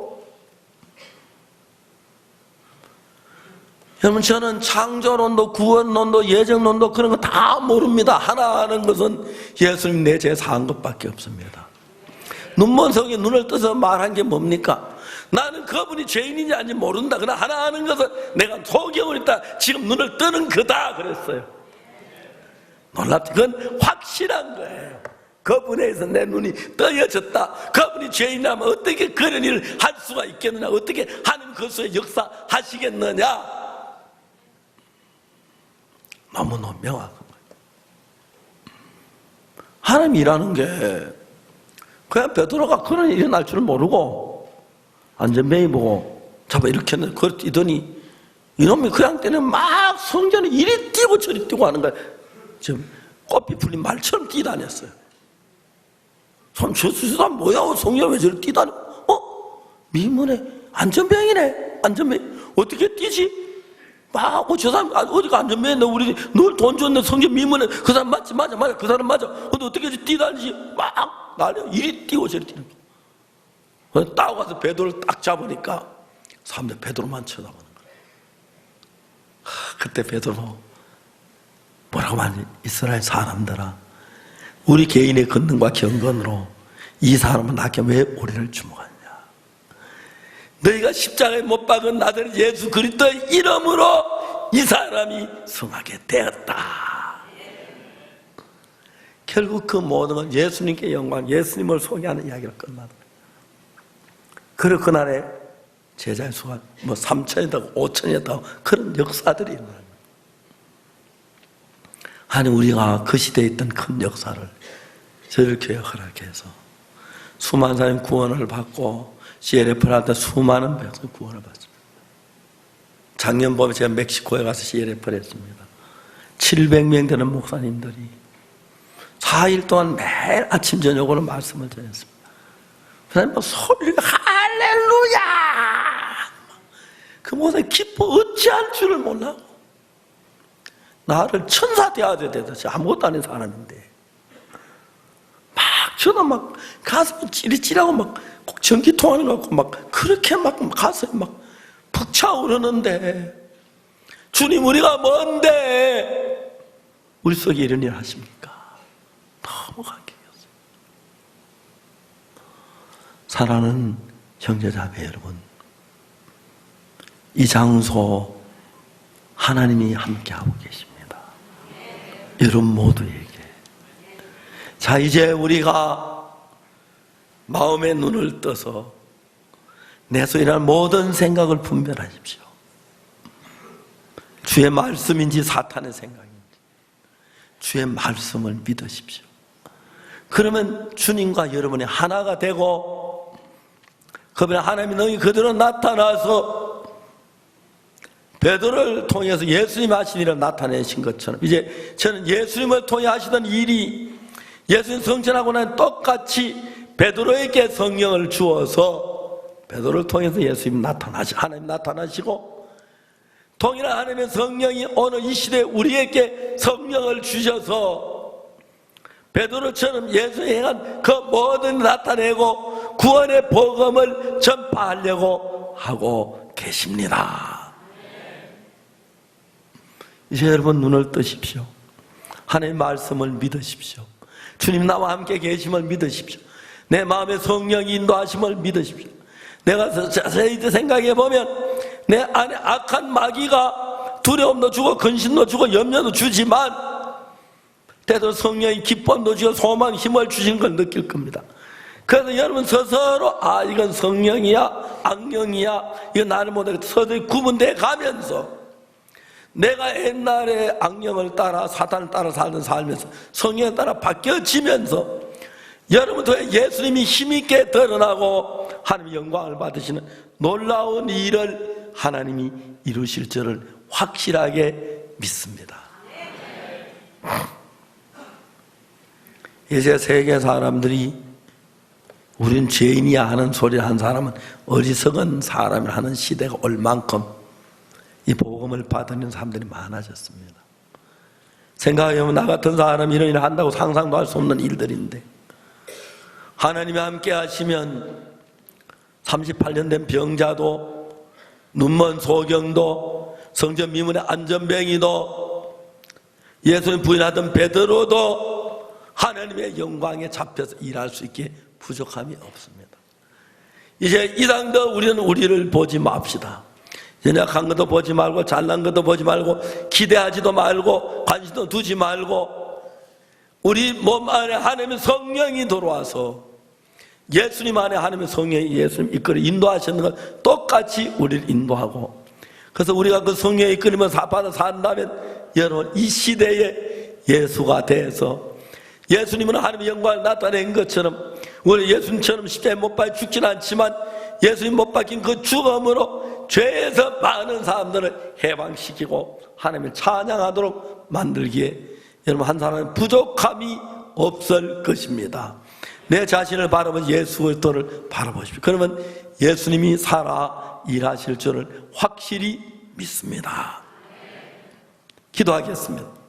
여러분, 저는 창조론도 구원론도 예정론도 그런 거 다 모릅니다. 하나 아는 것은 예수님 내 죄 사한 것밖에 없습니다. 눈먼 성에 눈을 떠서 말한 게 뭡니까? 나는 그분이 죄인인지 아닌지 모른다. 그러나 하나 아는 것은 내가 소경을 있다, 지금 눈을 뜨는 거다 그랬어요. 놀랍지? 그건 확실한 거예요. 그분에 의해서 내 눈이 떠여졌다. 그분이 죄인이라면 어떻게 그런 일을 할 수가 있겠느냐, 어떻게 하나님 그것을 역사하시겠느냐. 너무너무 명확한 거예요. 하나님 일하는 게 그냥 베드로가 그런 일이 날 줄은 모르고 안전뱅이 보고 잡아 이렇게 뛰더니 이놈이 그냥 때는 막 성전에 이리 뛰고 저리 뛰고 하는 거예요. 지금 꽃비 풀린 말처럼 뛰다녔어요. 저 사람 뭐야? 성령 왜 저리 뛰다니? 미문에 안전병이네. 안전병. 어떻게 뛰지? 막, 저 사람 어디가 안전병인데 우리 널 돈 줬네. 성경 미문에 그 사람 맞지? 맞아. 그 사람 맞아. 근데 어떻게 뛰다니지? 막 날려. 이리 뛰고 저리 뛰는 거야. 딱 와서 베드로를 딱 잡으니까 사람들 베드로만 쳐다보는 거야. 그때 베드로 뭐라고 말하지? 이스라엘 사람들아, 우리 개인의 권능과 경건으로 이 사람은 나게 왜 우리를 주목하냐? 너희가 십자가에 못 박은 나들 예수 그리스도의 이름으로 이 사람이 승하게 되었다. 결국 그 모든 건 예수님께 영광, 예수님을 소개하는 이야기로 끝나다. 그리고 그날에 제자의 수가 3,000이었다고 5,000이었다고 그런 역사들이 일어납니다. 아니, 우리가 그 시대에 있던 큰 역사를 저를 교회 허락해 해서 수많은 사람이 구원을 받고 CLF를 할 때 수많은 백성이 구원을 받습니다. 작년 봄에 제가 멕시코에 가서 CLF를 했습니다. 700명 되는 목사님들이 4일 동안 매일 아침 저녁으로 말씀을 전했습니다. 그다음에 소리가 할렐루야! 그 목사님 기뻐 어찌할 줄을 몰라고 나를 천사 대하게 되듯이 아무것도 아닌 사람인데 막 저는 막 가슴이 찌릿찌릿하고 막 꼭 전기통하는 것 같고 막 그렇게 막 가슴이 막 벅차오르는데 주님 우리가 뭔데 우리 속에 이런 일 하십니까? 너무 감격이었어요. 사랑하는 형제자매 여러분, 이 장소 하나님이 함께하고 계십니다. 여러분 모두에게. 자, 이제 우리가 마음의 눈을 떠서 내 속에 일어난 모든 생각을 분별하십시오. 주의 말씀인지 사탄의 생각인지 주의 말씀을 믿으십시오. 그러면 주님과 여러분이 하나가 되고 그러면 하나님이 너희 그대로 나타나서 베드로를 통해서 예수님 하신 일을 나타내신 것처럼 이제 저는 예수님을 통해 하시던 일이 예수님 성천하고 난 똑같이 베드로에게 성령을 주어서 베드로를 통해서 예수님 하나님 나타나시고 동일한 하나님의 성령이 오늘 이 시대에 우리에게 성령을 주셔서 베드로처럼 예수의 행한 그 모든 나타내고 구원의 복음을 전파하려고 하고 계십니다. 이제 여러분 눈을 뜨십시오. 하나님의 말씀을 믿으십시오. 주님 나와 함께 계심을 믿으십시오. 내 마음에 성령이 인도하심을 믿으십시오. 내가 자세히 생각해 보면 내 안에 악한 마귀가 두려움도 주고 근심도 주고 염려도 주지만 때도 성령이 기쁨도 주고 소망, 힘을 주신 걸 느낄 겁니다. 그래서 여러분 스스로 이건 성령이야 악령이야 이건 나를 못하게 서서히 구분돼 가면서 내가 옛날에 악령을 따라 사탄을 따라 살던 삶에서 성령에 따라 바뀌어지면서 여러분도 예수님이 힘있게 드러나고 하나님의 영광을 받으시는 놀라운 일을 하나님이 이루실 줄을 확실하게 믿습니다. 이제 세계 사람들이 우린 죄인이야 하는 소리를 한 사람은 어리석은 사람을 하는 시대가 올 만큼 이 복음을 받는 사람들이 많아졌습니다. 생각해보면 나 같은 사람이 이런 일을 한다고 상상도 할 수 없는 일들인데 하나님이 함께 하시면 38년 된 병자도 눈먼 소경도 성전 미문의 안전뱅이도 예수님 부인하던 베드로도 하나님의 영광에 잡혀서 일할 수 있게 부족함이 없습니다. 이제 이상 더 우리는 우리를 보지 맙시다. 연약한 것도 보지 말고 잘난 것도 보지 말고 기대하지도 말고 관심도 두지 말고 우리 몸 안에 하나님의 성령이 들어와서 예수님 안에 하나님의 성령이 예수님 이끌어 인도하시는 것 똑같이 우리를 인도하고 그래서 우리가 그 성령에 이끌리면 받아 산다면 여러분 이 시대에 예수가 돼서 예수님은 하나님의 영광을 나타낸 것처럼 우리 예수님처럼 십자가에 못 박혀 죽지는 않지만 예수님 못 박힌 그 죽음으로 죄에서 많은 사람들을 해방시키고 하나님을 찬양하도록 만들기에 여러분 한 사람의 부족함이 없을 것입니다. 내 자신을 바라보면 예수 그리스도를 바라보십시오. 그러면 예수님이 살아 일하실 줄을 확실히 믿습니다. 기도하겠습니다.